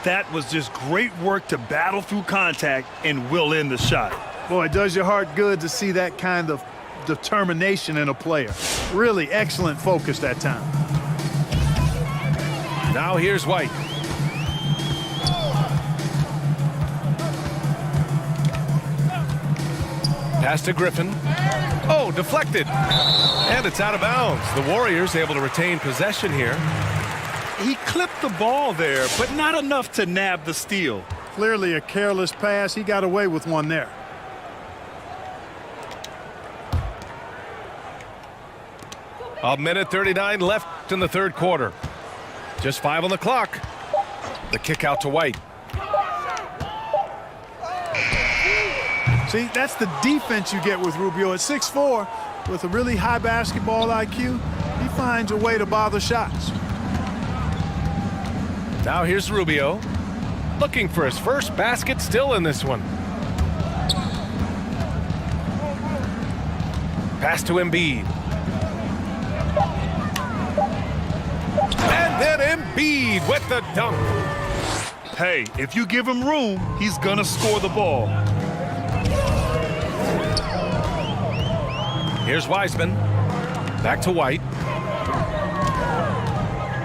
That was just great work to battle through contact and will in the shot. Boy, it does your heart good to see that kind of determination in a player. Really excellent focus that time. Now here's White. Pass to Griffin. Oh, deflected. And it's out of bounds. The Warriors able to retain possession here. He clipped the ball there, but not enough to nab the steal. Clearly a careless pass. He got away with one there. A minute 39 left in the third quarter. Just 5 on the clock. The kick out to White. See, that's the defense you get with Rubio. At 6'4", with a really high basketball IQ, he finds a way to bother shots. Now here's Rubio. Looking for his first basket, still in this one. Pass to Embiid. And then Embiid with the dunk. Hey, if you give him room, he's gonna score the ball. Here's Wiseman. Back to White.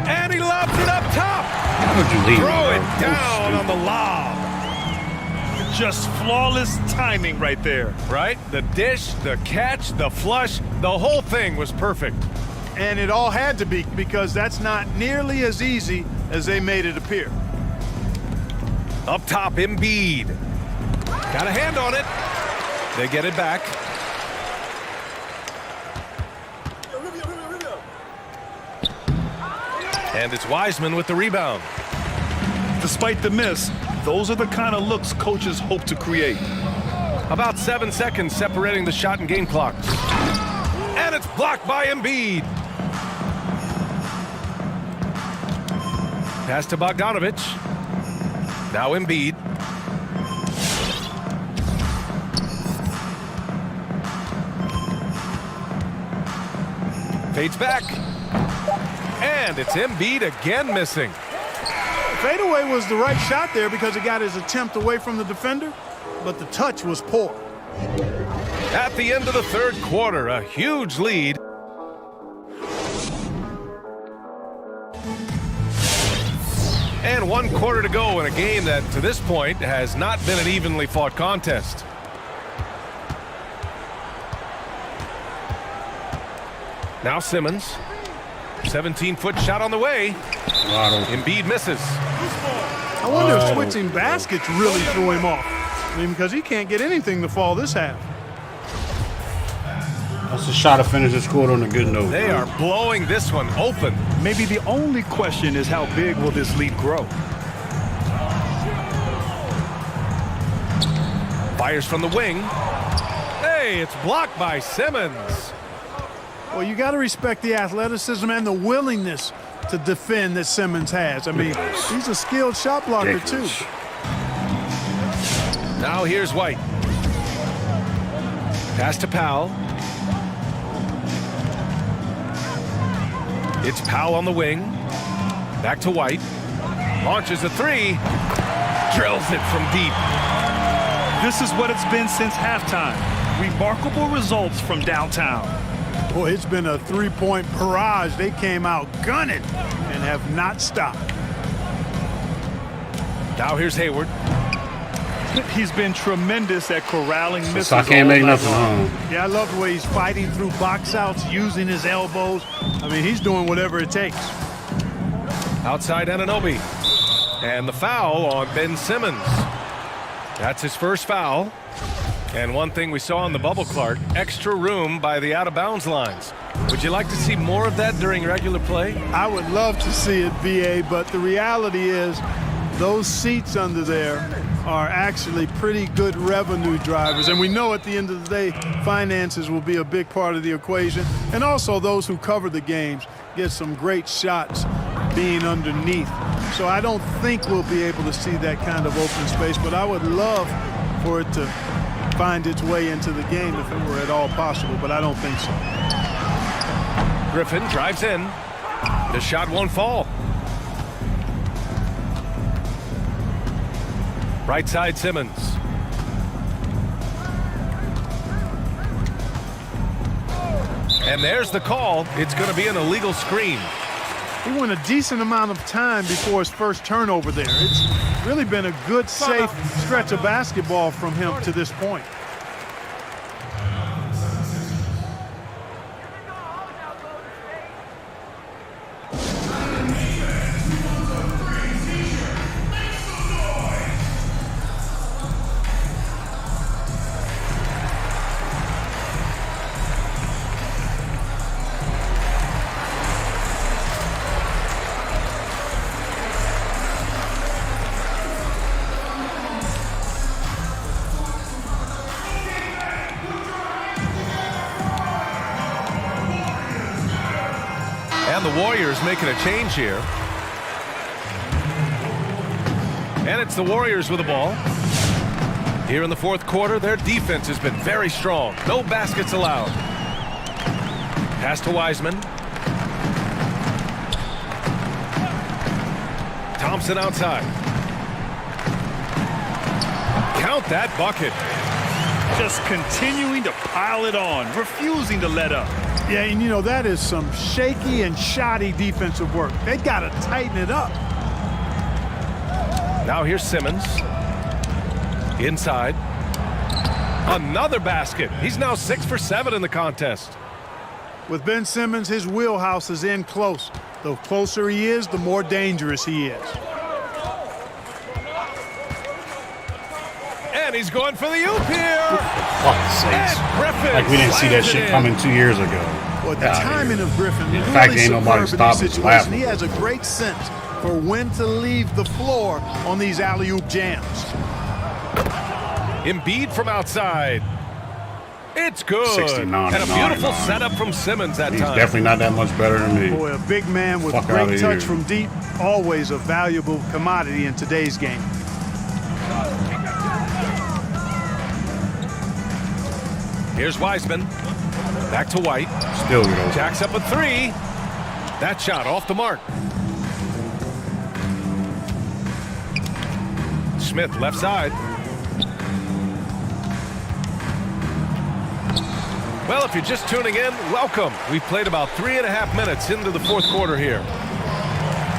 And he lobs it up top. How would you leave Throw it, it bro? down on the lob. Just flawless timing right there. Right? The dish, the catch, the flush, the whole thing was perfect. And it all had to be, because that's not nearly as easy as they made it appear. Up top, Embiid. Got a hand on it. They get it back. And it's Wiseman with the rebound. Despite the miss, those are the kind of looks coaches hope to create. About 7 seconds separating the shot and game clocks. And it's blocked by Embiid. Pass to Bogdanovich. Now Embiid. Fades back. And it's Embiid again missing. Fadeaway was the right shot there because it got his attempt away from the defender, but the touch was poor. At the end of the third quarter, a huge lead. And 1 quarter to go in a game that, to this point, has not been an evenly fought contest. Now Simmons. 17-foot shot on the way. Embiid misses. I wonder if switching baskets really threw him off. I mean, because he can't get anything to fall this half. That's a shot to finish the score on a good note. They are blowing this one open. Maybe the only question is how big will this lead grow? Fires from the wing. Hey, it's blocked by Simmons. Well, you got to respect the athleticism and the willingness to defend that Simmons has. I mean, he's a skilled shot blocker, too. Now here's White. Pass to Powell. It's Powell on the wing. Back to White. Launches a three. Drills it from deep. This is what it's been since halftime. Remarkable results from downtown. Boy, it's been a three-point barrage. They came out gunning and have not stopped. Now here's Hayward. He's been tremendous at corralling misses. So I can't make nothing long. Yeah, I love the way he's fighting through box outs, using his elbows. I mean, he's doing whatever it takes. Outside Anunoby. And the foul on Ben Simmons. That's his first foul. And one thing we saw in the bubble, Clark, extra room by the out-of-bounds lines. Would you like to see more of that during regular play? I would love to see it, B.A., but the reality is those seats under there are actually pretty good revenue drivers. And we know at the end of the day, finances will be a big part of the equation. And also those who cover the games get some great shots being underneath. So I don't think we'll be able to see that kind of open space, but I would love for it to find its way into the game if it were at all possible, but I don't think so. Griffin drives in. The shot won't fall. Right side Simmons. And there's the call. It's going to be an illegal screen. He went a decent amount of time before his first turnover there. It's really been a good, safe stretch of basketball from him to this point. And the Warriors making a change here. And it's the Warriors with the ball. Here in the fourth quarter, their defense has been very strong. No baskets allowed. Pass to Wiseman. Thompson outside. Count that bucket. Just continuing to pile it on, refusing to let up. Yeah, and you know, that is some shaky and shoddy defensive work. They got to tighten it up. Now here's Simmons. Inside. Another basket. He's now 6 for 7 in the contest. With Ben Simmons, his wheelhouse is in close. The closer he is, the more dangerous he is. And he's going for the oop here. Fuck's sakes. Griffin Like we didn't see that slams it shit in. coming 2 years ago. Well, the Outta timing here. of Griffin In really fact, ain't nobody superb in stopping these his situations. laughing. He has a great sense for when to leave the floor on these alley-oop jams. Embiid from outside. It's good. 69 and a beautiful 99. setup from Simmons that He's time. definitely not that much better than me. Boy, a big man with Fuck great outta touch here. from deep, always a valuable commodity in today's game. Here's Wiseman. Back to White. Still get over. Jacks up a 3. That shot off the mark. Smith left side. Well, if you're just tuning in, welcome. We've played about 3.5 minutes into the fourth quarter here.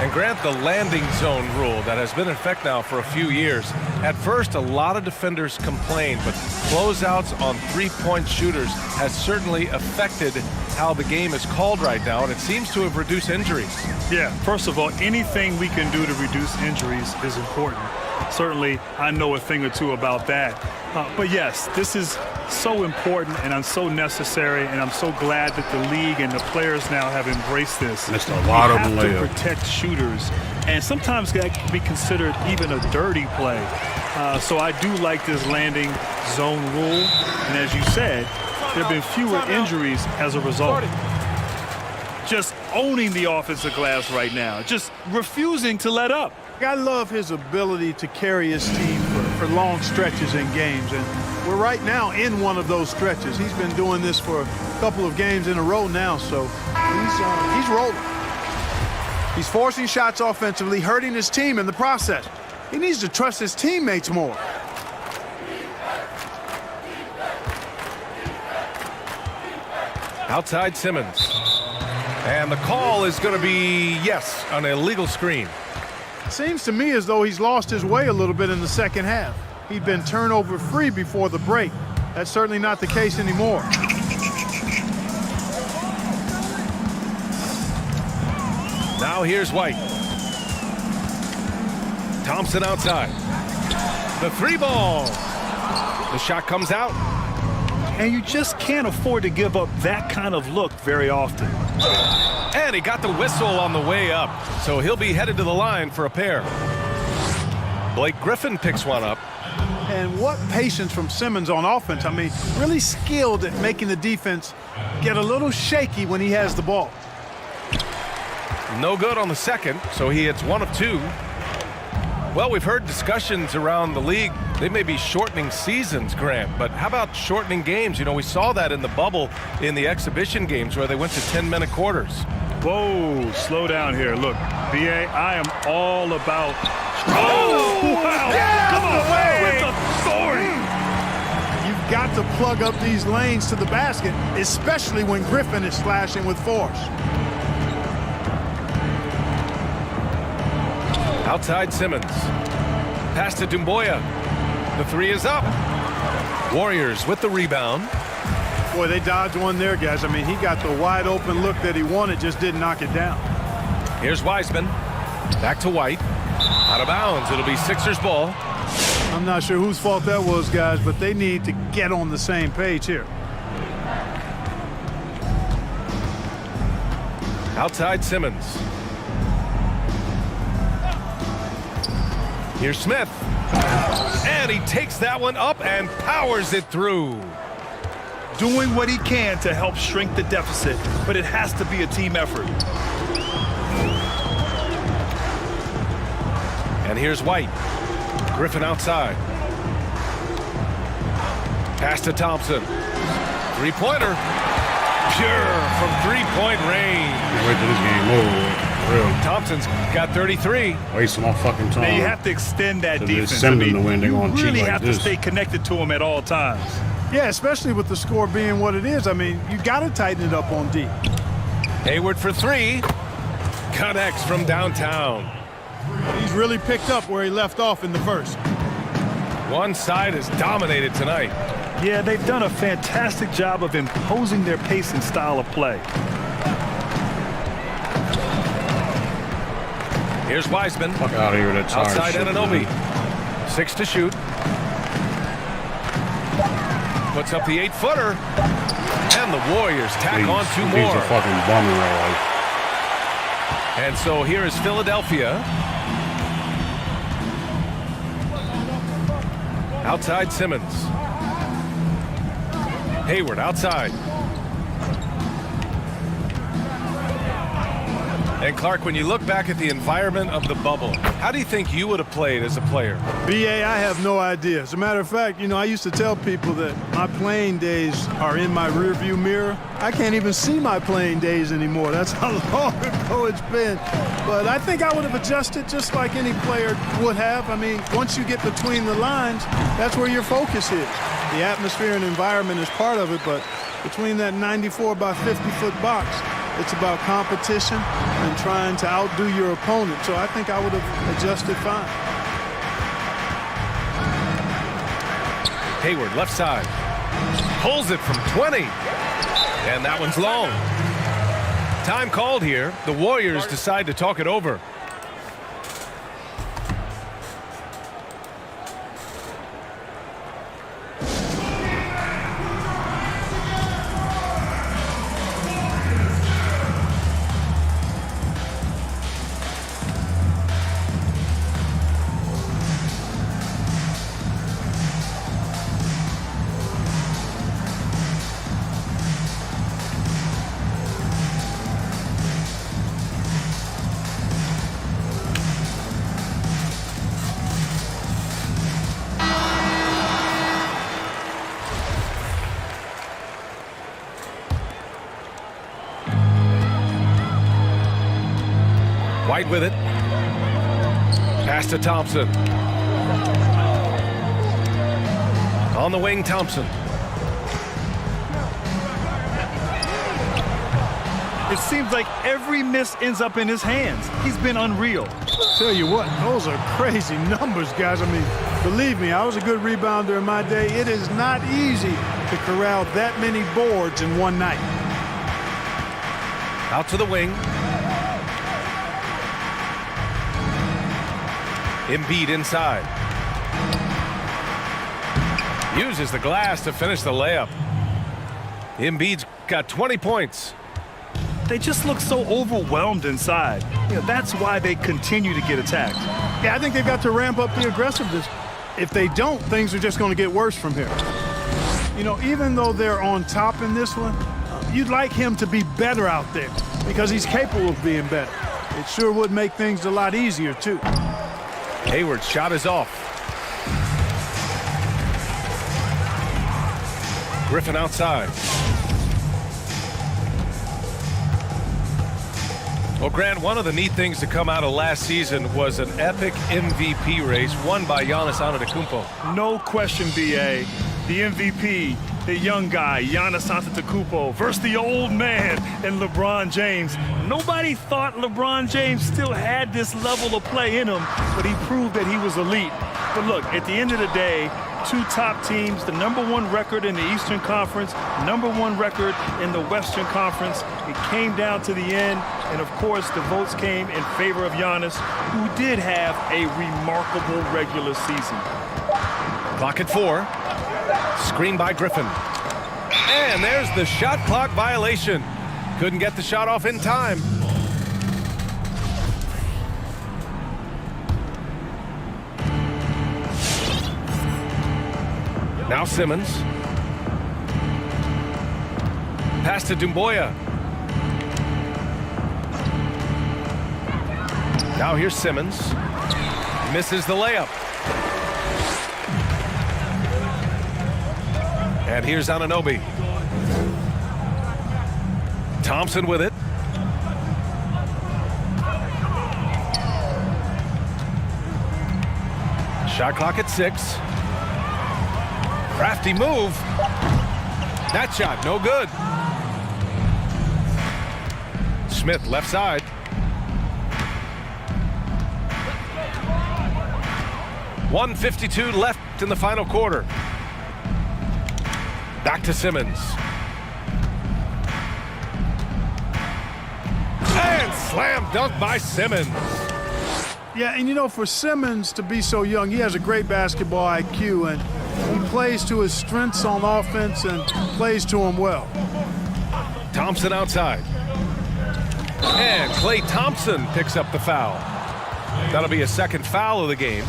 And Grant, the landing zone rule that has been in effect now for a few years. At first, a lot of defenders complained, but closeouts on three-point shooters has certainly affected how the game is called right now, and it seems to have reduced injuries. Yeah, first of all, anything we can do to reduce injuries is important. Certainly, I know a thing or two about that. But yes, this is so important and so necessary, and I'm so glad that the league and the players now have embraced this. Missed a lot You of them have to layup. protect shooters, and sometimes that can be considered even a dirty play. So I do like this landing zone rule, and as you said, there have been fewer injuries as a result. Just owning the offensive glass right now, just refusing to let up. I love his ability to carry his team for long stretches in games, and we're right now in one of those stretches. He's been doing this for a couple of games in a row now, so he's rolling. He's forcing shots offensively, hurting his team in the process. He needs to trust his teammates more. Outside Simmons. And the call is going to be, yes, an illegal screen. Seems to me as though he's lost his way a little bit in the second half. He'd been turnover free before the break. That's certainly not the case anymore. Now here's White. Thompson outside. The 3-ball. The shot comes out. And you just can't afford to give up that kind of look very often. And he got the whistle on the way up, so he'll be headed to the line for a pair. Blake Griffin picks one up. And what patience from Simmons on offense. I mean, really skilled at making the defense get a little shaky when he has the ball. No good on the second, so he hits 1 of 2. Well, we've heard discussions around the league. They may be shortening seasons, Grant, but how about shortening games? You know, we saw that in the bubble in the exhibition games where they went to 10-minute quarters. Whoa, slow down here. Look, BA, I am all about... Oh, wow! Come on, with authority! You've got to plug up these lanes to the basket, especially when Griffin is slashing with force. Outside Simmons. Pass to Dumboya. The three is up. Warriors with the rebound. Boy, they dodged one there, guys. I mean, he got the wide open look that he wanted, just didn't knock it down. Here's Wiseman. Back to White. Out of bounds. It'll be Sixers ball. I'm not sure whose fault that was, guys, but they need to get on the same page here. Outside Simmons. Here's Smith. And he takes that one up and powers it through. Doing what he can to help shrink the deficit, but it has to be a team effort. And here's White. Griffin outside. Pass to Thompson. Three-pointer. Pure from three-point range. Wait till this game over. Real. Thompson's got 33. Wasting my fucking time. Now you have to extend that So defense. send them to win, they're you gonna cheat really like have this. to stay connected to him at all times. Yeah, especially with the score being what it is. I mean, you got to tighten it up on D. Hayward for three. Connects from downtown. He's really picked up where he left off in the first. One side is dominated tonight. Yeah, they've done a fantastic job of imposing their pace and style of play. Here's Wiseman. Fuck out of here, that tired Outside shit, Anunoby. man. 6 to shoot. Puts up the 8-footer. And the Warriors tack on two He's more. a fucking bummer, right? And so here is Philadelphia. Outside Simmons. Hayward outside. And Clark, when you look back at the environment of the bubble, how do you think you would have played as a player? BA, I have no idea. As a matter of fact, you know, I used to tell people that my playing days are in my rearview mirror. I can't even see my playing days anymore. That's how long ago it's been. But I think I would have adjusted just like any player would have. I mean, once you get between the lines, that's where your focus is. The atmosphere and environment is part of it, but between that 94 by 50-foot box, it's about competition and trying to outdo your opponent. So I think I would have adjusted fine. Hayward left side. Pulls it from 20. And that one's long. Time called here. The Warriors decide to talk it over. White with it. Pass to Thompson. On the wing, Thompson. It seems like every miss ends up in his hands. He's been unreal. Tell you what, those are crazy numbers, guys. I mean, believe me, I was a good rebounder in my day. It is not easy to corral that many boards in one night. Out to the wing. Embiid inside. Uses the glass to finish the layup. Embiid's got 20 points. They just look so overwhelmed inside. You know, that's why they continue to get attacked. Yeah, I think they've got to ramp up the aggressiveness. If they don't, things are just going to get worse from here. You know, even though they're on top in this one, you'd like him to be better out there because he's capable of being better. It sure would make things a lot easier, too. Hayward's shot is off. Griffin outside. Well, Grant, one of the neat things to come out of last season was an epic MVP race won by Giannis Antetokounmpo. No question, BA. The MVP the young guy, Giannis Antetokounmpo, versus the old man and LeBron James. Nobody thought LeBron James still had this level of play in him, but he proved that he was elite. But look, at the end of the day, two top teams, the #1 record in the Eastern Conference, #1 record in the Western Conference. It came down to the end, and of course the votes came in favor of Giannis, who did have a remarkable regular season. Clock at 4. Screen by Griffin. And there's the shot clock violation. Couldn't get the shot off in time. Now Simmons. Pass to Doumbouya. Now here's Simmons. Misses the layup. And here's Anunoby. Thompson with it. Shot clock at 6. Crafty move. That shot, no good. Smith, left side. .152 left in the final quarter. Back to Simmons. And slam dunk by Simmons. Yeah, and you know, for Simmons to be so young, he has a great basketball IQ, and he plays to his strengths on offense and plays to them well. Thompson outside. And Klay Thompson picks up the foul. That'll be a second foul of the game.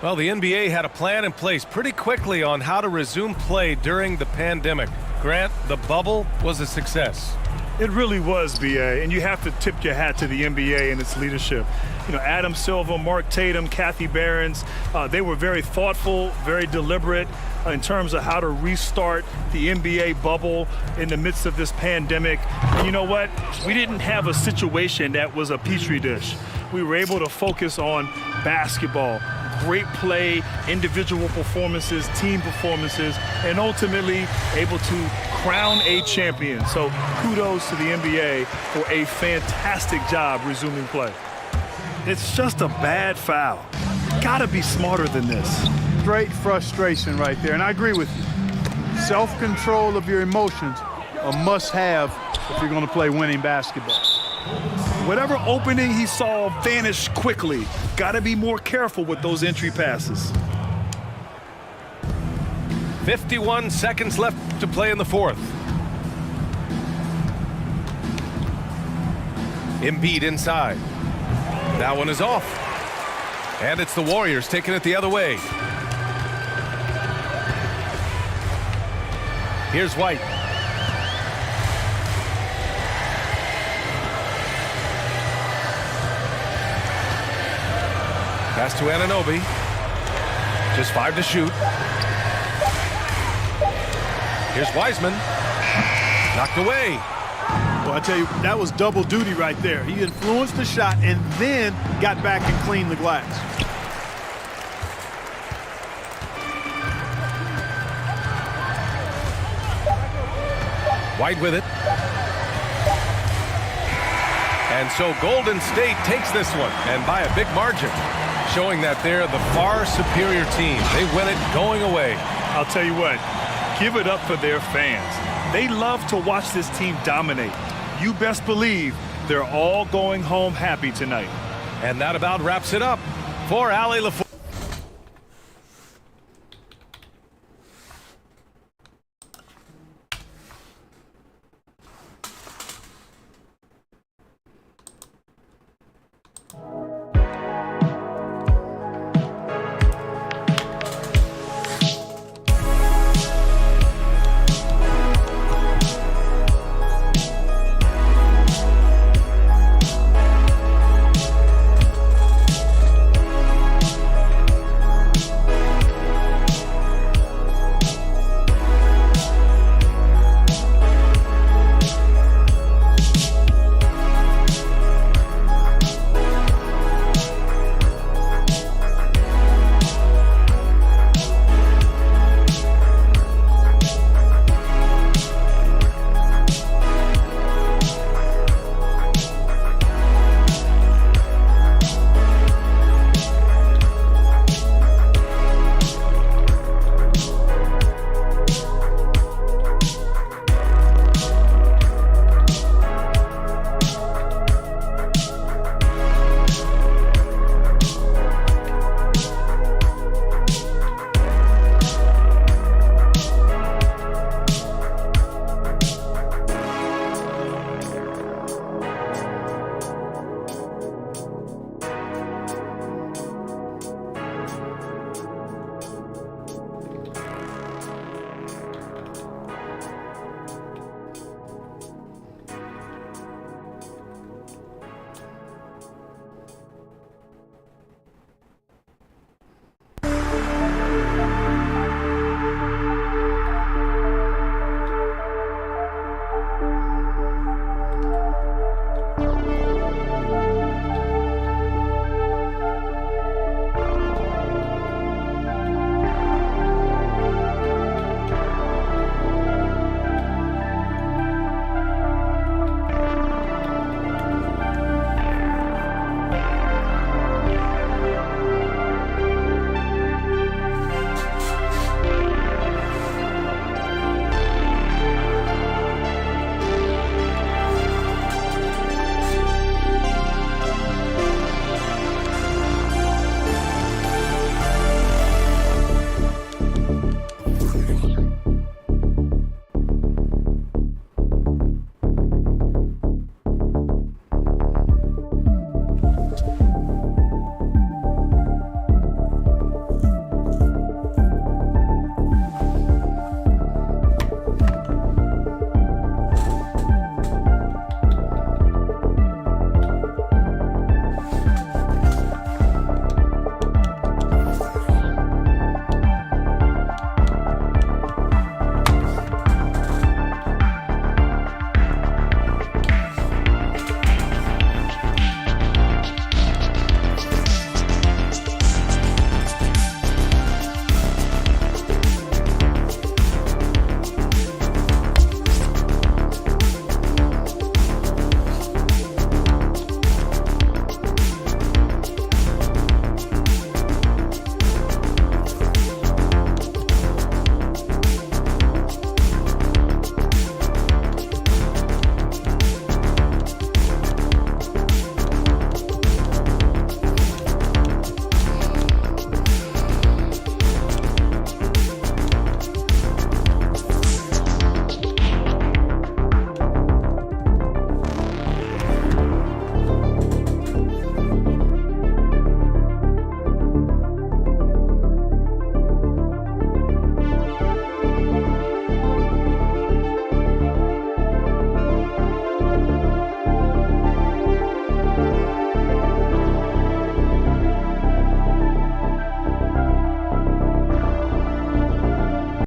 Well, the NBA had a plan in place pretty quickly on how to resume play during the pandemic. Grant, the bubble was a success. It really was, B.A., and you have to tip your hat to the NBA and its leadership. You know, Adam Silver, Mark Tatum, Kathy Behrens, they were very thoughtful, very deliberate in terms of how to restart the NBA bubble in the midst of this pandemic. And you know what? We didn't have a situation that was a petri dish. We were able to focus on basketball, great play, individual performances, team performances, and ultimately able to crown a champion. So kudos to the NBA for a fantastic job resuming play. It's just a bad foul. Gotta be smarter than this. Great frustration right there, and I agree with you. Self-control of your emotions, a must-have if you're going to play winning basketball. Whatever opening he saw vanished quickly. Got to be more careful with those entry passes. 51 seconds left to play in the fourth. Embiid inside. That one is off. And it's the Warriors taking it the other way. Here's White. Pass to Anunoby. Just 5 to shoot. Here's Wiseman. Knocked away. Well, I tell you, that was double duty right there. He influenced the shot and then got back and cleaned the glass. White with it. And so Golden State takes this one, and by a big margin, showing that they're the far superior team. They win it going away. I'll tell you what, give it up for their fans. They love to watch this team dominate. You best believe they're all going home happy tonight. And that about wraps it up. For Allie LaFour.